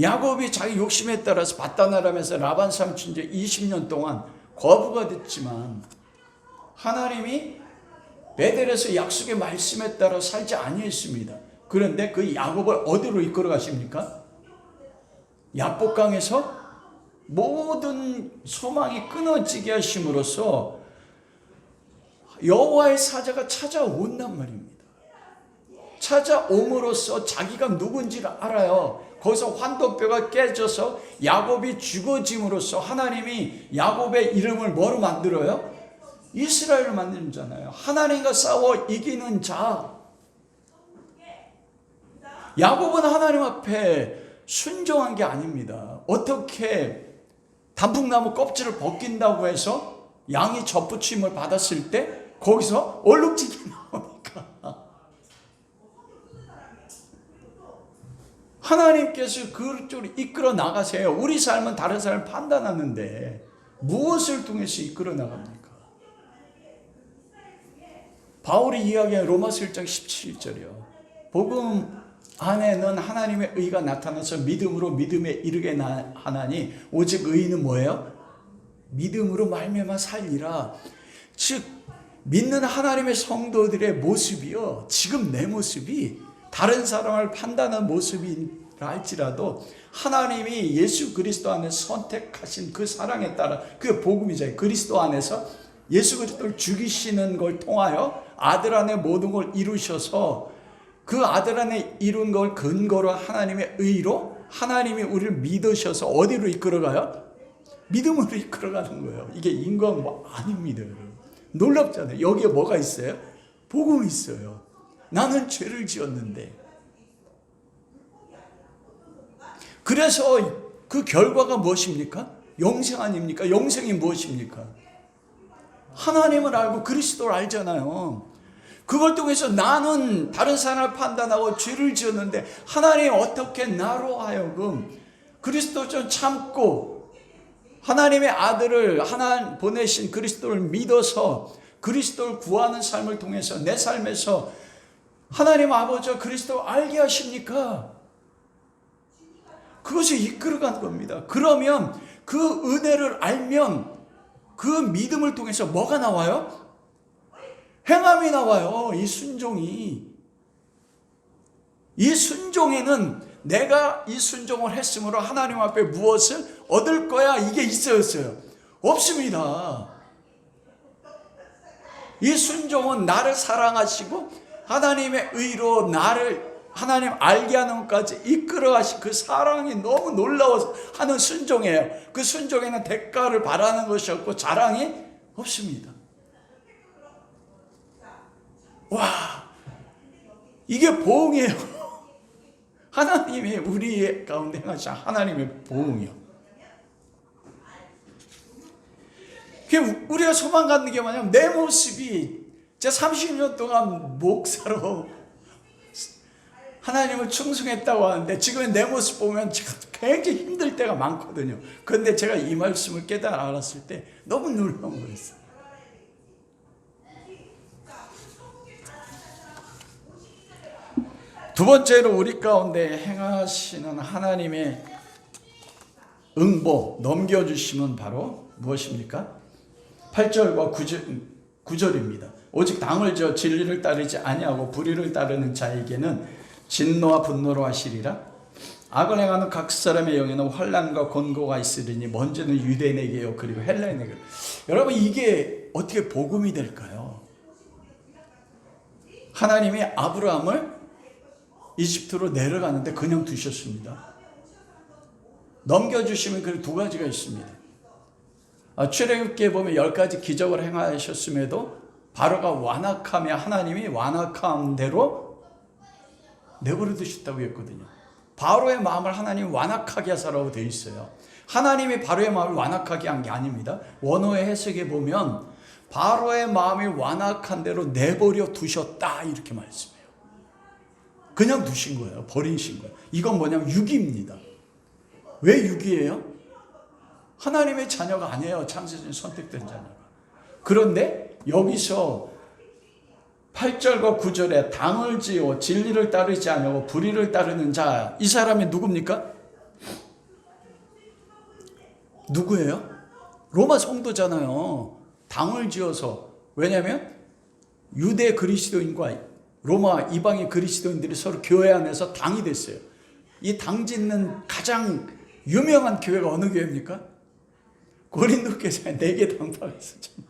야곱이 자기 욕심에 따라서 바다나람에서 라반 삼촌 이제 20년 동안 거부가 됐지만 하나님이 베델에서 약속의 말씀에 따라 살지 아니했습니다. 그런데 그 야곱을 어디로 이끌어 가십니까? 야복강에서 모든 소망이 끊어지게 하심으로써 여호와의 사자가 찾아온단 말입니다. 찾아옴으로써 자기가 누군지를 알아요. 거기서 환도뼈가 깨져서 야곱이 죽어짐으로써 하나님이 야곱의 이름을 뭐로 만들어요? 이스라엘을 만들잖아요. 하나님과 싸워 이기는 자. 야곱은 하나님 앞에 순종한 게 아닙니다. 어떻게 단풍나무 껍질을 벗긴다고 해서 양이 젖붙임을 받았을 때 거기서 얼룩지게 나오니까 하나님께서 그쪽으로 이끌어 나가세요. 우리 삶은 다른 사람을 판단하는데 무엇을 통해서 이끌어 나갑니까? 바울이 이야기한 로마서 1장 17절이요. 복음 안에는 하나님의 의가 나타나서 믿음으로 믿음에 이르게 하나니 오직 의인은 뭐예요? 믿음으로 말미암아 살리라. 즉 믿는 하나님의 성도들의 모습이요, 지금 내 모습이 다른 사람을 판단하는 모습이라 할지라도 하나님이 예수 그리스도 안에서 선택하신 그 사랑에 따라, 그게 복음이잖아요. 그리스도 안에서 예수 그리스도를 죽이시는 걸 통하여 아들 안에 모든 걸 이루셔서 그 아들 안에 이룬 걸 근거로 하나님의 의로 하나님이 우리를 믿으셔서 어디로 이끌어가요? 믿음으로 이끌어가는 거예요. 이게 인간 아닙니다. 놀랍잖아요. 여기에 뭐가 있어요? 복음이 있어요. 나는 죄를 지었는데. 그래서 그 결과가 무엇입니까? 영생 아닙니까? 영생이 무엇입니까? 하나님을 알고 그리스도를 알잖아요. 그걸 통해서 나는 다른 사람을 판단하고 죄를 지었는데 하나님이 어떻게 나로 하여금 그리스도처럼 참고 하나님의 아들을 하나님 보내신 그리스도를 믿어서 그리스도를 구하는 삶을 통해서 내 삶에서 하나님 아버지와 그리스도를 알게 하십니까? 그것이 이끌어가는 겁니다. 그러면 그 은혜를 알면 그 믿음을 통해서 뭐가 나와요? 행함이 나와요. 이 순종이. 이 순종에는 내가 이 순종을 했으므로 하나님 앞에 무엇을 얻을 거야, 이게 있어요? 없습니다. 이 순종은 나를 사랑하시고 하나님의 의로 나를 하나님 알게 하는 것까지 이끌어 가신 그 사랑이 너무 놀라워서 하는 순종이에요. 그 순종에는 대가를 바라는 것이 없고 자랑이 없습니다. 와, 이게 보응이에요. 하나님이 우리 가운데 행하신 하나님의 보응이요. 우리가 소망 갖는 게 뭐냐면 내 모습이 제가 30년 동안 목사로 하나님을 충성했다고 하는데 지금 내 모습 보면 제가 굉장히 힘들 때가 많거든요. 그런데 제가 이 말씀을 알았을 때 너무 놀라운 거였어요. 두 번째로 우리 가운데 행하시는 하나님의 응보, 넘겨주심은 바로 무엇입니까? 8절과 9절입니다. 오직 당을 지어 진리를 따르지 아니하고 불의를 따르는 자에게는 진노와 분노로 하시리라. 악을 행하는 각 사람의 영에는 환난과 권고가 있으리니 먼저는 유대인에게요 그리고 헬라인에게. 여러분, 이게 어떻게 복음이 될까요? 하나님이 아브라함을 이집트로 내려가는데 그냥 두셨습니다. 넘겨주시면 그 두 가지가 있습니다. 출애굽기에 보면 10가지 기적을 행하셨음에도 바로가 완악하며 하나님이 완악한 대로 내버려 두셨다고 했거든요. 바로의 마음을 하나님이 완악하게 하사라고 되어 있어요. 하나님이 바로의 마음을 완악하게 한 게 아닙니다. 원어의 해석에 보면 바로의 마음이 완악한 대로 내버려 두셨다 이렇게 말씀해요. 그냥 두신 거예요. 버리신 거예요. 이건 뭐냐면 유기입니다. 왜 유기예요? 하나님의 자녀가 아니에요. 창세전에 선택된 자녀가. 그런데 여기서 8절과 9절에 당을 지어 진리를 따르지 않고 불의를 따르는 자, 이 사람이 누굽니까? 누구예요? 로마 성도잖아요. 당을 지어서. 왜냐하면 유대 그리스도인과 로마 이방의 그리스도인들이 서로 교회 안에서 당이 됐어요. 이 당 짓는 가장 유명한 교회가 어느 교회입니까? 고린도 교회에 4개 당파가 있었잖아요.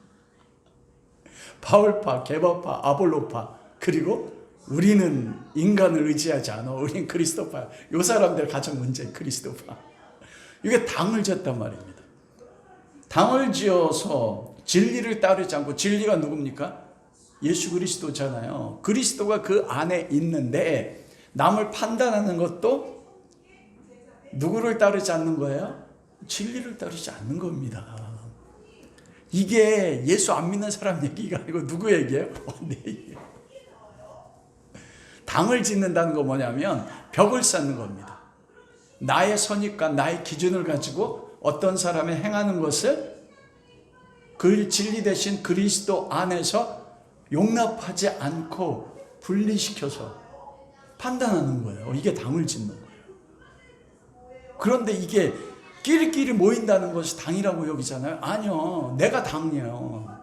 바울파, 게바파, 아볼로파, 그리고 우리는 인간을 의지하지 않아. 우리는 그리스도파. 이 사람들 가장 문제는 그리스도파. 이게 당을 졌단 말입니다. 당을 지어서 진리를 따르지 않고, 진리가 누굽니까? 예수 그리스도잖아요. 그리스도가 그 안에 있는데 남을 판단하는 것도 누구를 따르지 않는 거예요? 진리를 따르지 않는 겁니다. 이게 예수 안 믿는 사람 얘기가 아니고 누구 얘기예요? 내 얘기예요. 당을 짓는다는 거 뭐냐면 벽을 쌓는 겁니다. 나의 선입관, 나의 기준을 가지고 어떤 사람이 행하는 것을 그 진리 대신 그리스도 안에서 용납하지 않고 분리시켜서 판단하는 거예요. 이게 당을 짓는 거예요. 그런데 이게 끼리끼리 모인다는 것이 당이라고 여기잖아요. 아니요, 내가 당이에요.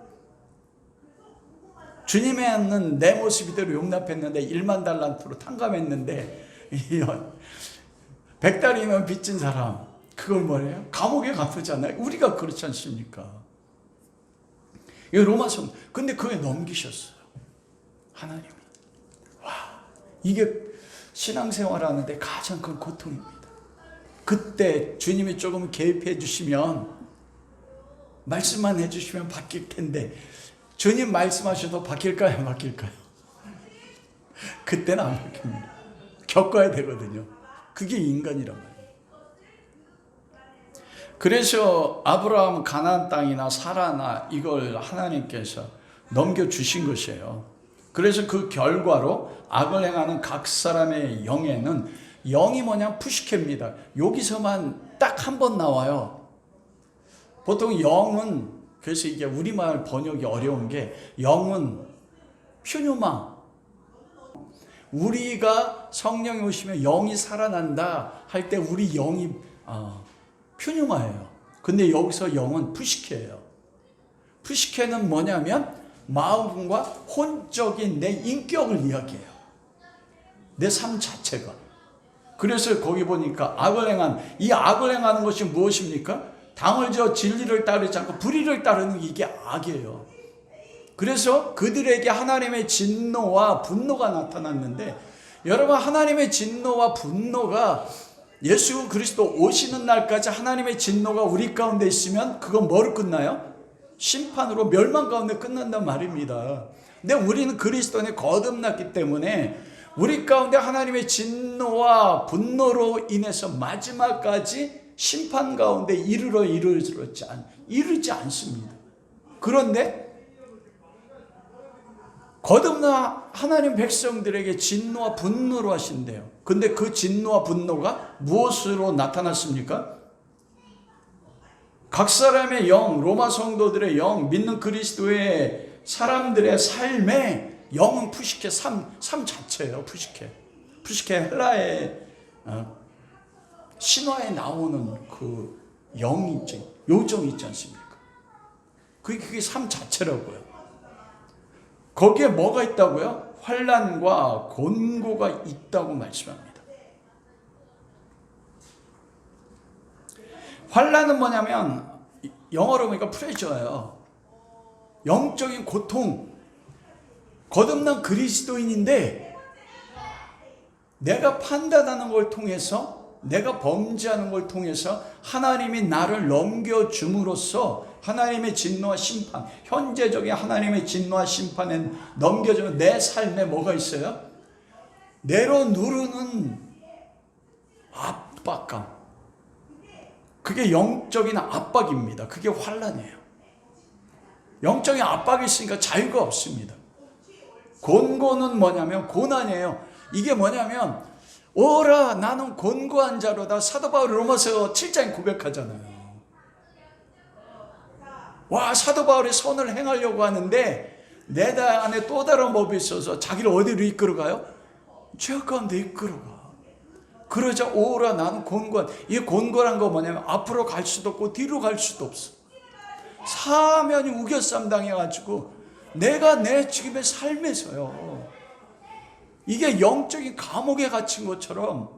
주님의 않는 내 모습 이대로 용납했는데 1만 달란트로 탕감했는데 100달이면 빚진 사람, 그걸 뭐래요? 감옥에 가두잖아요. 우리가 그렇지 않습니까? 이 로마서, 근데 그게 넘기셨어요. 하나님이. 와, 이게 신앙생활하는데 가장 큰 고통입니다. 그때 주님이 조금 개입해 주시면, 말씀만 해 주시면 바뀔 텐데, 주님 말씀하셔도 바뀔까요? 안 바뀔까요? 그때는 안 바뀝니다. 겪어야 되거든요. 그게 인간이란 말이에요. 그래서 아브라함 가나안 땅이나 사라나 이걸 하나님께서 넘겨주신 것이에요. 그래서 그 결과로 악을 행하는 각 사람의 영에는, 영이 뭐냐? 푸시케입니다. 여기서만 딱 한 번 나와요. 보통 영은, 그래서 이게 우리말 번역이 어려운 게, 영은 퓨뉴마, 우리가 성령이 오시면 영이 살아난다 할 때 우리 영이 퓨뉴마예요. 근데 여기서 영은 푸시케예요. 푸시케는 뭐냐면 마음과 혼적인 내 인격을 이야기해요. 내 삶 자체가. 그래서 거기 보니까 악을 행한, 이 악을 행하는 것이 무엇입니까? 당을 지어 진리를 따르지 않고 불의를 따르는 게 이게 악이에요. 그래서 그들에게 하나님의 진노와 분노가 나타났는데, 여러분, 하나님의 진노와 분노가 예수 그리스도 오시는 날까지 하나님의 진노가 우리 가운데 있으면 그건 뭐로 끝나요? 심판으로, 멸망 가운데 끝난단 말입니다. 근데 우리는 그리스도에 거듭났기 때문에 우리 가운데 하나님의 진노와 분노로 인해서 마지막까지 심판 가운데 이르지 않습니다. 그런데 거듭나 하나님 백성들에게 진노와 분노로 하신대요. 근데 그 진노와 분노가 무엇으로 나타났습니까? 각 사람의 영, 로마 성도들의 영, 믿는 그리스도의 사람들의 삶에 영은 푸시케, 삶 자체예요. 푸시케 헬라의 신화에 나오는 그 영이 있지, 요정이 있지 않습니까? 그게 삶 자체라고요. 거기에 뭐가 있다고요? 환난과 곤고가 있다고 말씀합니다. 환난은 뭐냐면 영어로 보니까 프레셔예요. 영적인 고통. 거듭난 그리스도인인데 내가 판단하는 걸 통해서, 내가 범죄하는 걸 통해서 하나님이 나를 넘겨줌으로써 하나님의 진노와 심판, 현재적인 하나님의 진노와 심판에 넘겨주면 내 삶에 뭐가 있어요? 내려누르는 압박감. 그게 영적인 압박입니다. 그게 환난이에요. 영적인 압박이 있으니까 자유가 없습니다. 곤고는 뭐냐면 고난이에요. 이게 뭐냐면, 오라 나는 곤고한 자로다. 사도 바울이 로마서 7장에 고백하잖아요. 와, 사도 바울이 선을 행하려고 하는데 내 안에 또 다른 법이 있어서 자기를 어디로 이끌어가요? 죄악 가운데 이끌어가. 그러자 오라 나는 곤고한, 이 곤고한 거 뭐냐면 앞으로 갈 수도 없고 뒤로 갈 수도 없어. 사면이 우겨쌈 당해가지고 내가 내 지금의 삶에서요, 이게 영적인 감옥에 갇힌 것처럼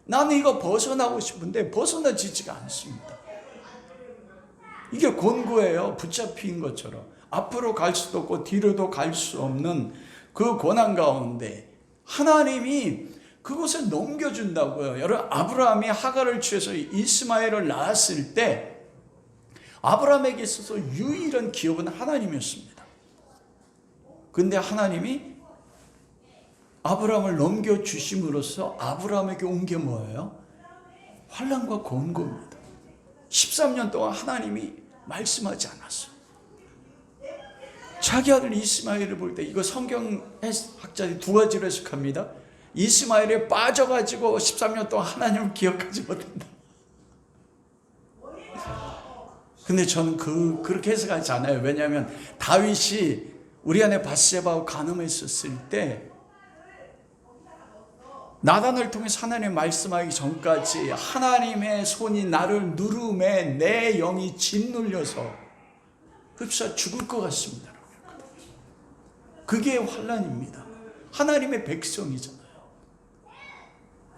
나는 이거 벗어나고 싶은데 벗어나지지가 않습니다. 이게 곤고해요. 붙잡힌 것처럼 앞으로 갈 수도 없고 뒤로도 갈 수 없는 그 고난 가운데 하나님이 그것을 넘겨준다고요. 여러분, 아브라함이 하갈을 취해서 이스마엘을 낳았을 때 아브라함에게 있어서 유일한 기업은 하나님이었습니다. 근데 하나님이 아브라함을 넘겨주심으로써 아브라함에게 온 게 뭐예요? 환난과 곤고입니다. 13년 동안 하나님이 말씀하지 않았어요. 자기 아들 이스마엘을 볼 때, 이거 성경 학자들이 두 가지로 해석합니다. 이스마엘에 빠져가지고 13년 동안 하나님을 기억하지 못한다. 근데 저는 그렇게 해석하지 않아요. 왜냐하면 다윗이 우리 안에 바세바하고 간음했었을 때 나단을 통해서 하나님 말씀하기 전까지 하나님의 손이 나를 누름에 내 영이 짓눌려서 흡사 죽을 것 같습니다. 그게 환난입니다. 하나님의 백성이잖아요.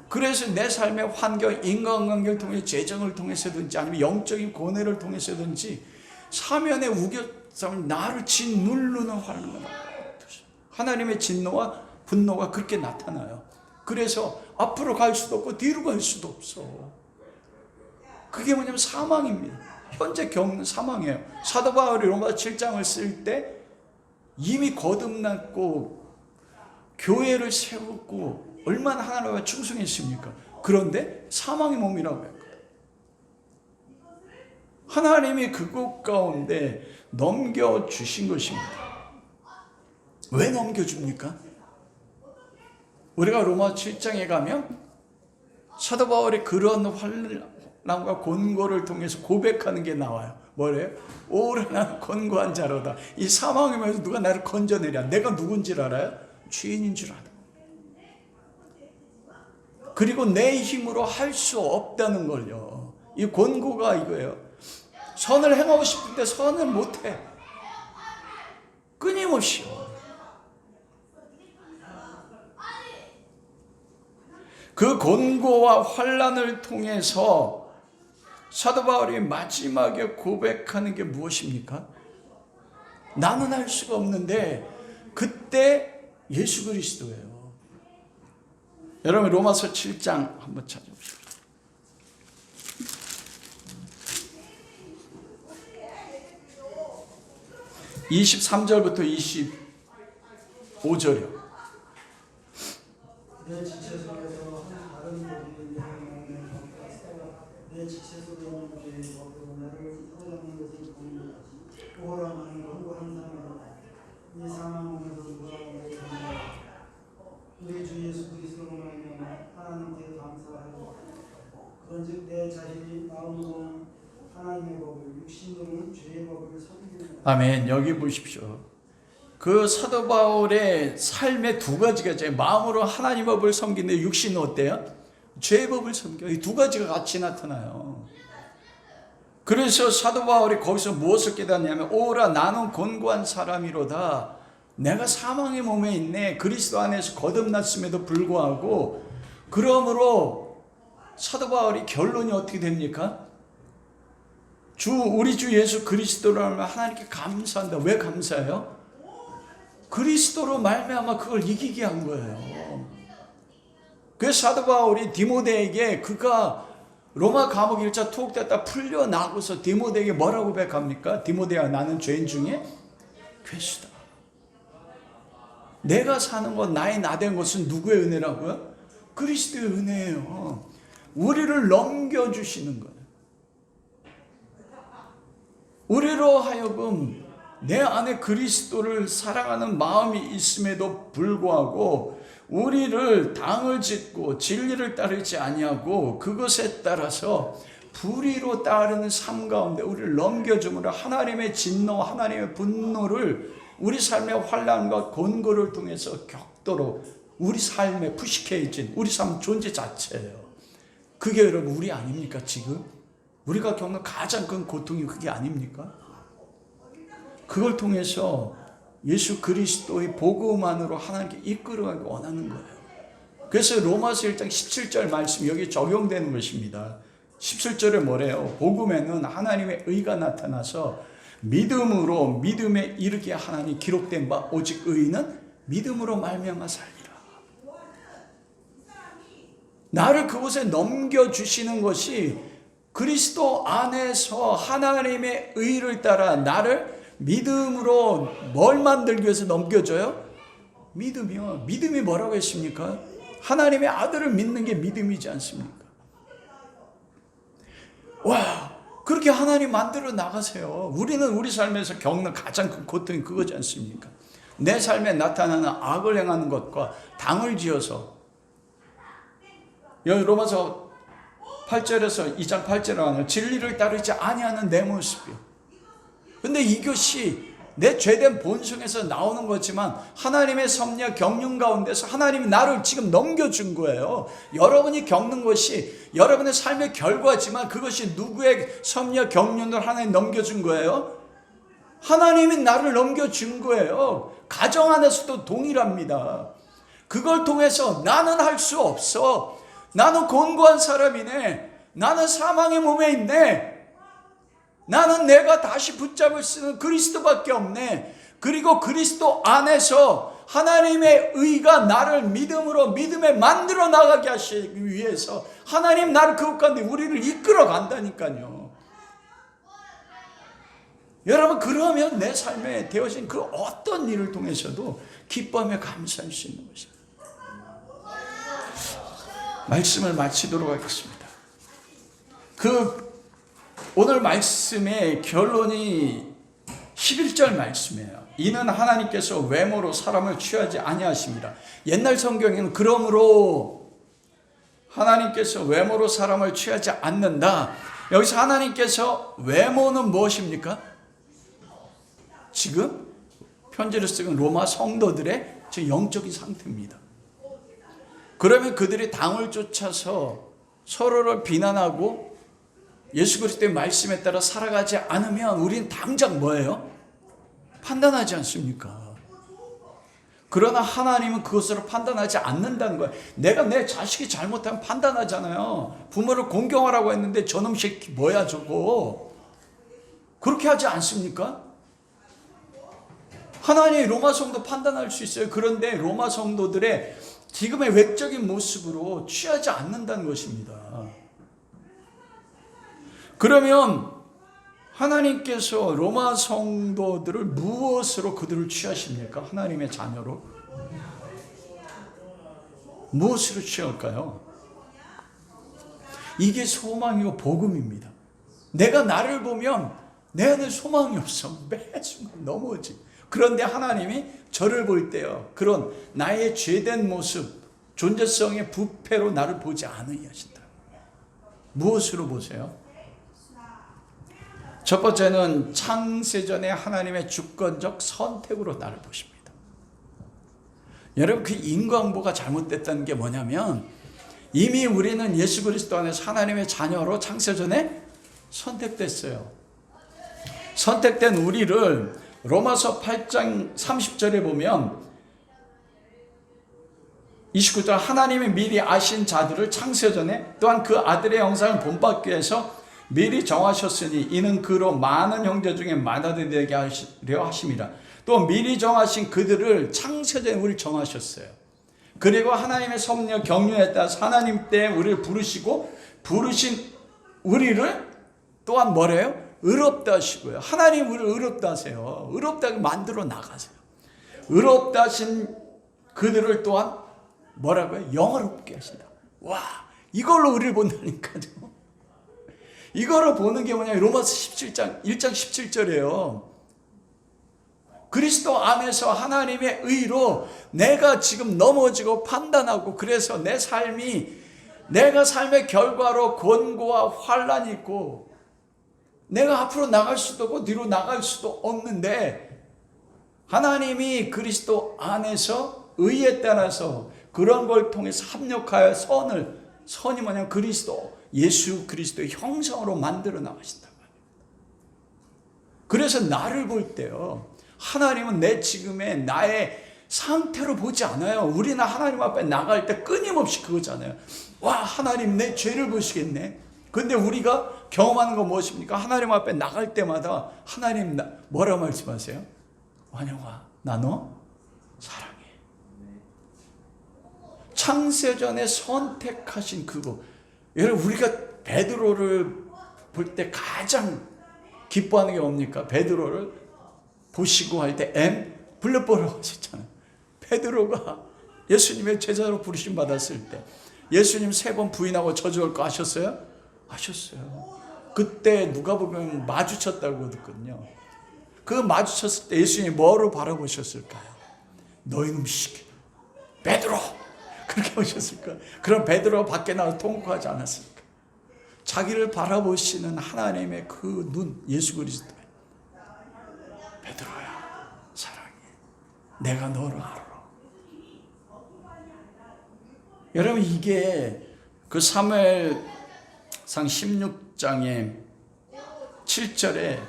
그래서 내 삶의 환경, 인간관계를 통해 재정을 통해서든지 아니면 영적인 고뇌를 통해서든지 사면의 우겨쌈을 나를 짓누르는 환난을 하나님의 진노와 분노가 그렇게 나타나요. 그래서 앞으로 갈 수도 없고 뒤로 갈 수도 없어. 그게 뭐냐면 사망입니다. 현재 겪는 사망이에요. 사도 바울이 로마 7장을 쓸 때 이미 거듭났고 교회를 세웠고 얼마나 하나님과 충성했습니까? 그런데 사망의 몸이라고 했거든요. 하나님이 그곳 가운데 넘겨주신 것입니다. 왜 넘겨줍니까? 우리가 로마 7장에 가면 사도 바울이 그런 환난과 곤고를 통해서 고백하는 게 나와요. 뭐래요? 오라 나는 곤고한 자로다. 이 사망이면서 누가 나를 건져내랴. 내가 누군지 알아요? 죄인인 줄 알아. 그리고 내 힘으로 할 수 없다는 걸요. 이 곤고가 이거예요. 선을 행하고 싶은데 선을 못해. 끊임없이요. 그 곤고와 환난을 통해서 사도 바울이 마지막에 고백하는 게 무엇입니까? 나는 할 수가 없는데 그때 예수 그리스도예요. 여러분 로마서 7장 한번 찾아보십시오. 23절부터 25절이요. 내 지체 속에서 한 다른 법이 내 몸에 덮였어. 내 지체 속에 있는 죄의 법으로 나를 사로잡는 것을 보니 오라 나는 곤고한 사람이다. 이 사망 몸에서 누가 나를 건져라. 우리 주 예수 그리스도로 말미암아 하나님께 감사하고 그런즉 내 자신이 마음으로는 하나님의 법을 육신으로는 죄의 법을 섬기는. 아멘. 여기 보십시오. 그 사도 바울의 삶의 두 가지가 있어요. 마음으로 하나님 법을 섬기는데 육신은 어때요? 죄의 법을 섬겨. 이 두 가지가 같이 나타나요. 그래서 사도 바울이 거기서 무엇을 깨닫냐면 오라 나는 곤고한 사람이로다. 내가 사망의 몸에 있네. 그리스도 안에서 거듭났음에도 불구하고 그러므로 사도 바울이 결론이 어떻게 됩니까? 우리 주 예수 그리스도로 하면 하나님께 감사한다. 왜 감사해요? 그리스도로 말미암아 그걸 이기게 한 거예요. 그래서 사도 바울이 디모데에게 그가 로마 감옥 1차 투옥됐다 풀려나고서 디모데에게 뭐라고 고백합니까? 디모데야 나는 죄인 중에 괴수다. 내가 사는 것 나의 나된 것은 누구의 은혜라고요? 그리스도의 은혜예요. 우리를 넘겨주시는 거예요. 우리로 하여금 내 안에 그리스도를 사랑하는 마음이 있음에도 불구하고 우리를 당을 짓고 진리를 따르지 아니하고 그것에 따라서 불의로 따르는 삶 가운데 우리를 넘겨줌으로 하나님의 진노, 하나님의 분노를 우리 삶의 환난과 곤고를 통해서 격도로 우리 삶에 푸시케이진 우리 삶 존재 자체예요. 그게 여러분 우리 아닙니까? 지금 우리가 겪는 가장 큰 고통이 그게 아닙니까? 그걸 통해서 예수 그리스도의 복음 안으로 하나님께 이끌어가기 원하는 거예요. 그래서 로마서 1장 17절 말씀 여기 적용되는 것입니다. 17절에 뭐래요? 복음에는 하나님의 의가 나타나서 믿음으로 믿음에 이르게 하나니 기록된 바 오직 의인은 믿음으로 말미암아 살리라. 나를 그곳에 넘겨주시는 것이 그리스도 안에서 하나님의 의를 따라 나를 믿음으로 뭘 만들기 위해서 넘겨줘요? 믿음이요. 믿음이 뭐라고 했습니까? 하나님의 아들을 믿는 게 믿음이지 않습니까? 와, 그렇게 하나님 만들어 나가세요. 우리는 우리 삶에서 겪는 가장 큰 고통이 그거지 않습니까? 내 삶에 나타나는 악을 행하는 것과 당을 지어서 여기 로마서 8절에서 2장 8절에 하는 진리를 따르지 아니하는 내 모습이요. 근데 이것이 내 죄된 본성에서 나오는 거지만 하나님의 섭리와 경륜 가운데서 하나님이 나를 지금 넘겨준 거예요. 여러분이 겪는 것이 여러분의 삶의 결과지만 그것이 누구의 섭리와 경륜을 하나님 넘겨준 거예요? 하나님이 나를 넘겨준 거예요. 가정 안에서도 동일합니다. 그걸 통해서 나는 할 수 없어. 나는 곤고한 사람이네. 나는 사망의 몸에 있네. 나는 내가 다시 붙잡을 수는 그리스도밖에 없네. 그리고 그리스도 안에서 하나님의 의가 나를 믿음으로 믿음에 만들어 나가게 하시기 위해서 하나님 나를 그곳 가운데 우리를 이끌어 간다니까요. 여러분 그러면 내 삶에 되어진 그 어떤 일을 통해서도 기뻐하며 감사할 수 있는 것입니다. 말씀을 마치도록 하겠습니다. 오늘 말씀의 결론이 11절 말씀이에요. 이는 하나님께서 외모로 사람을 취하지 아니하십니다. 옛날 성경에는 그러므로 하나님께서 외모로 사람을 취하지 않는다. 여기서 하나님께서 외모는 무엇입니까? 지금 편지를 쓰는 로마 성도들의 영적인 상태입니다. 그러면 그들이 당을 쫓아서 서로를 비난하고 예수 그리스도의 말씀에 따라 살아가지 않으면 우리는 당장 뭐예요? 판단하지 않습니까? 그러나 하나님은 그것으로 판단하지 않는다는 거예요. 내가 내 자식이 잘못하면 판단하잖아요. 부모를 공경하라고 했는데 저놈 새끼 뭐야 저거. 그렇게 하지 않습니까? 하나님이 로마 성도 판단할 수 있어요. 그런데 로마 성도들의 지금의 외적인 모습으로 취하지 않는다는 것입니다. 그러면 하나님께서 로마 성도들을 무엇으로 그들을 취하십니까? 하나님의 자녀로? 무엇으로 취할까요? 이게 소망이고 복음입니다. 내가 나를 보면 내 안에 소망이 없어. 매 순간 넘어지. 그런데 하나님이 저를 볼 때요, 그런 나의 죄된 모습, 존재성의 부패로 나를 보지 않으게 하신다. 무엇으로 보세요? 첫 번째는 창세전에 하나님의 주권적 선택으로 나를 보십니다. 여러분 그 인과응보가 잘못됐다는 게 뭐냐면 이미 우리는 예수 그리스도 안에서 하나님의 자녀로 창세전에 선택됐어요. 선택된 우리를 로마서 8장 30절에 보면 29절 하나님이 미리 아신 자들을 창세전에 또한 그 아들의 형상을 본받기 위해서 미리 정하셨으니 이는 그로 많은 형제 중에 맏아들이 되게 하려 하심이라. 또 미리 정하신 그들을 창세전에 우리를 정하셨어요. 그리고 하나님의 섭리와 경륜에 따라서 하나님 때 우리를 부르신 우리를 또한 뭐래요? 의롭다 하시고요. 하나님 우리를 의롭다 하세요. 의롭다게 만들어 나가세요. 의롭다 하신 그들을 또한 뭐라고요? 영화롭게 하신다. 와, 이걸로 우리를 본다니까요. 이거를 보는 게 뭐냐? 로마서 17장 1장 17절이에요. 그리스도 안에서 하나님의 의로 내가 지금 넘어지고 판단하고 그래서 내 삶이 내가 삶의 결과로 권고와 환란이 있고 내가 앞으로 나갈 수도 없고 뒤로 나갈 수도 없는데 하나님이 그리스도 안에서 의에 따라서 그런 걸 통해서 합력하여 선이 뭐냐면 그리스도 예수 그리스도의 형상으로 만들어 나가신단 말이에요. 그래서 나를 볼 때요 하나님은 내 지금의 나의 상태로 보지 않아요. 우리는 하나님 앞에 나갈 때 끊임없이 그거잖아요. 와 하나님 내 죄를 보시겠네. 근데 우리가 경험하는 건 무엇입니까? 하나님 앞에 나갈 때마다 하나님 뭐라 말씀하세요? 완영아 나 너 사랑해. 창세전에 선택하신 그거. 여러분 우리가 베드로를 볼 때 가장 기뻐하는 게 뭡니까? 베드로를 보시고 할 때 불러보라고 하셨잖아요. 베드로가 예수님의 제자로 부르심 받았을 때 예수님 3번 부인하고 저주할 거 아셨어요? 아셨어요. 그때 누가 보면 마주쳤다고 듣거든요. 그 마주쳤을 때 예수님이 뭐로 바라보셨을까요? 너희는 시키 베드로 그렇게 하셨을까요? 그럼 베드로가 밖에 나와서 통곡하지 않았을까? 자기를 바라보시는 하나님의 그 눈 예수 그리스도 베드로야 사랑해 내가 너를 알아. 여러분 이게 그 사무엘상 16장의 7절에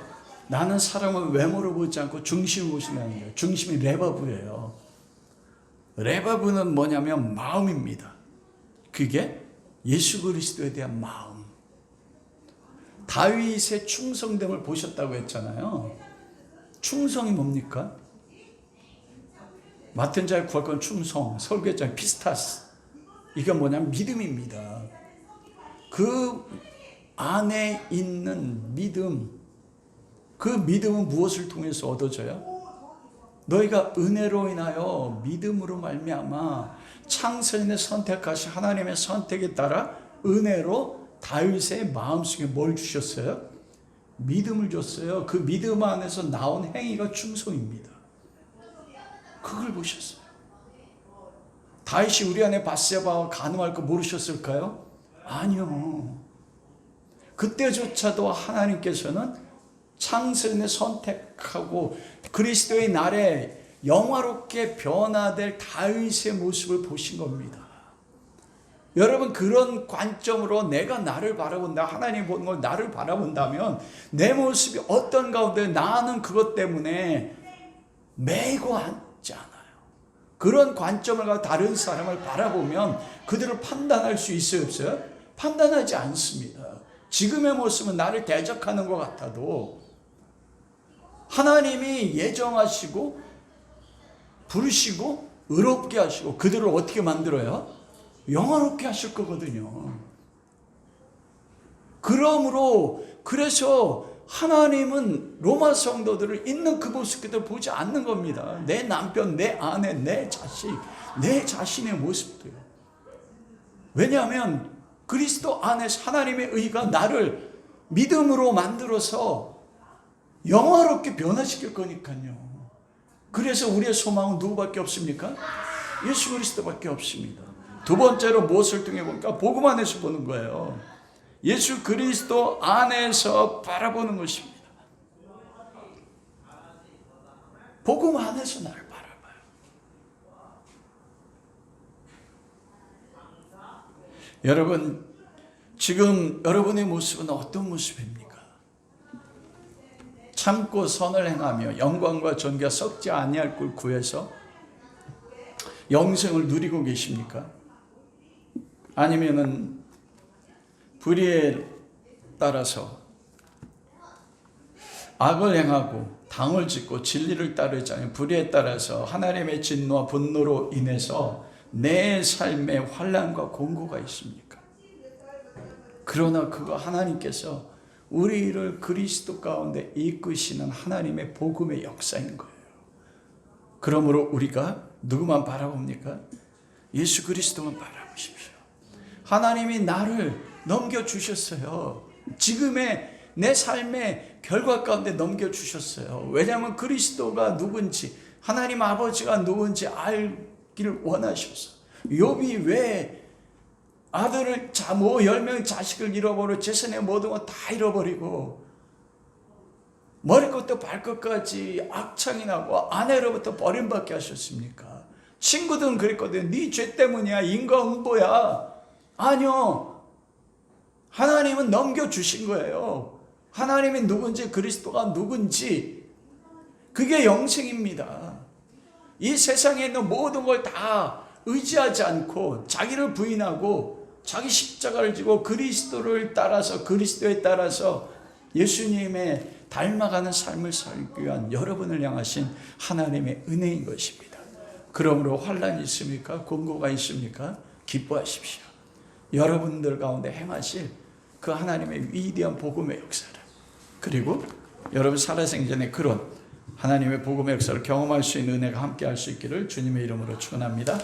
나는 사람을 외모로 보지 않고 중심을 보신다는 거예요. 중심이 레바브예요. 레바브는 뭐냐면 마음입니다. 그게 예수 그리스도에 대한 마음. 다윗의 충성됨을 보셨다고 했잖아요. 충성이 뭡니까? 맡은 자의 구할 건 충성, 설계자 피스타스. 이게 뭐냐면 믿음입니다. 그 안에 있는 믿음, 그 믿음은 무엇을 통해서 얻어져요? 너희가 은혜로 인하여 믿음으로 말미암아 창세전에 선택하신 하나님의 선택에 따라 은혜로 다윗의 마음속에 뭘 주셨어요? 믿음을 줬어요. 그 믿음 안에서 나온 행위가 충성입니다. 그걸 보셨어요. 다윗이 우리 안에 밧세바와 간음할 거 모르셨을까요? 아니요. 그때조차도 하나님께서는 창세전에 선택하고 그리스도의 날에 영화롭게 변화될 다윗의 모습을 보신 겁니다. 여러분 그런 관점으로 내가 나를 바라본다, 하나님 보는 걸 나를 바라본다면 내 모습이 어떤 가운데 나는 그것 때문에 매고 앉지 않아요. 그런 관점을 가지고 다른 사람을 바라보면 그들을 판단할 수 있어요, 없어요? 판단하지 않습니다. 지금의 모습은 나를 대적하는 것 같아도 하나님이 예정하시고 부르시고 의롭게 하시고 그들을 어떻게 만들어요? 영화롭게 하실 거거든요. 그러므로 그래서 하나님은 로마 성도들을 있는 그 모습 그대로 보지 않는 겁니다. 내 남편, 내 아내, 내 자식, 내 자신의 모습도요. 왜냐하면 그리스도 안에서 하나님의 의가 나를 믿음으로 만들어서 영화롭게 변화시킬 거니까요. 그래서 우리의 소망은 누구밖에 없습니까? 예수 그리스도밖에 없습니다. 두 번째로 무엇을 통해 볼까? 복음 안에서 보는 거예요. 예수 그리스도 안에서 바라보는 것입니다. 복음 안에서 나를 바라봐요. 여러분, 지금 여러분의 모습은 어떤 모습입니까? 참고 선을 행하며 영광과 존귀가 썩지 아니할 걸 구해서 영생을 누리고 계십니까? 아니면은 불의에 따라서 악을 행하고 당을 짓고 진리를 따르지 않으며 불의에 따라서 하나님의 진노와 분노로 인해서 내 삶에 환난과 공고가 있습니까? 그러나 그거 하나님께서 우리를 그리스도 가운데 이끄시는 하나님의 복음의 역사인 거예요. 그러므로 우리가 누구만 바라봅니까? 예수 그리스도만 바라보십시오. 하나님이 나를 넘겨주셨어요. 지금의 내 삶의 결과 가운데 넘겨주셨어요. 왜냐하면 그리스도가 누군지 하나님 아버지가 누군지 알기를 원하셔서 욥이 왜 아들을 10명의 자식을 잃어버리고 재산의 모든 것 다 잃어버리고 머리끝부터 발끝까지 악창이 나고 아내로부터 버림받게 하셨습니까? 친구들은 그랬거든요. 네 죄 때문이야. 인과응보야. 아니요. 하나님은 넘겨주신 거예요. 하나님이 누군지, 그리스도가 누군지, 그게 영생입니다. 이 세상에 있는 모든 걸 다 의지하지 않고 자기를 부인하고 자기 십자가를 지고 그리스도를 따라서, 그리스도에 따라서 예수님의 닮아가는 삶을 살기 위한 여러분을 향하신 하나님의 은혜인 것입니다. 그러므로 환난이 있습니까? 공고가 있습니까? 기뻐하십시오. 여러분들 가운데 행하실 그 하나님의 위대한 복음의 역사를, 그리고 여러분 살아생전에 그런 하나님의 복음의 역사를 경험할 수 있는 은혜가 함께 할 수 있기를 주님의 이름으로 축원합니다.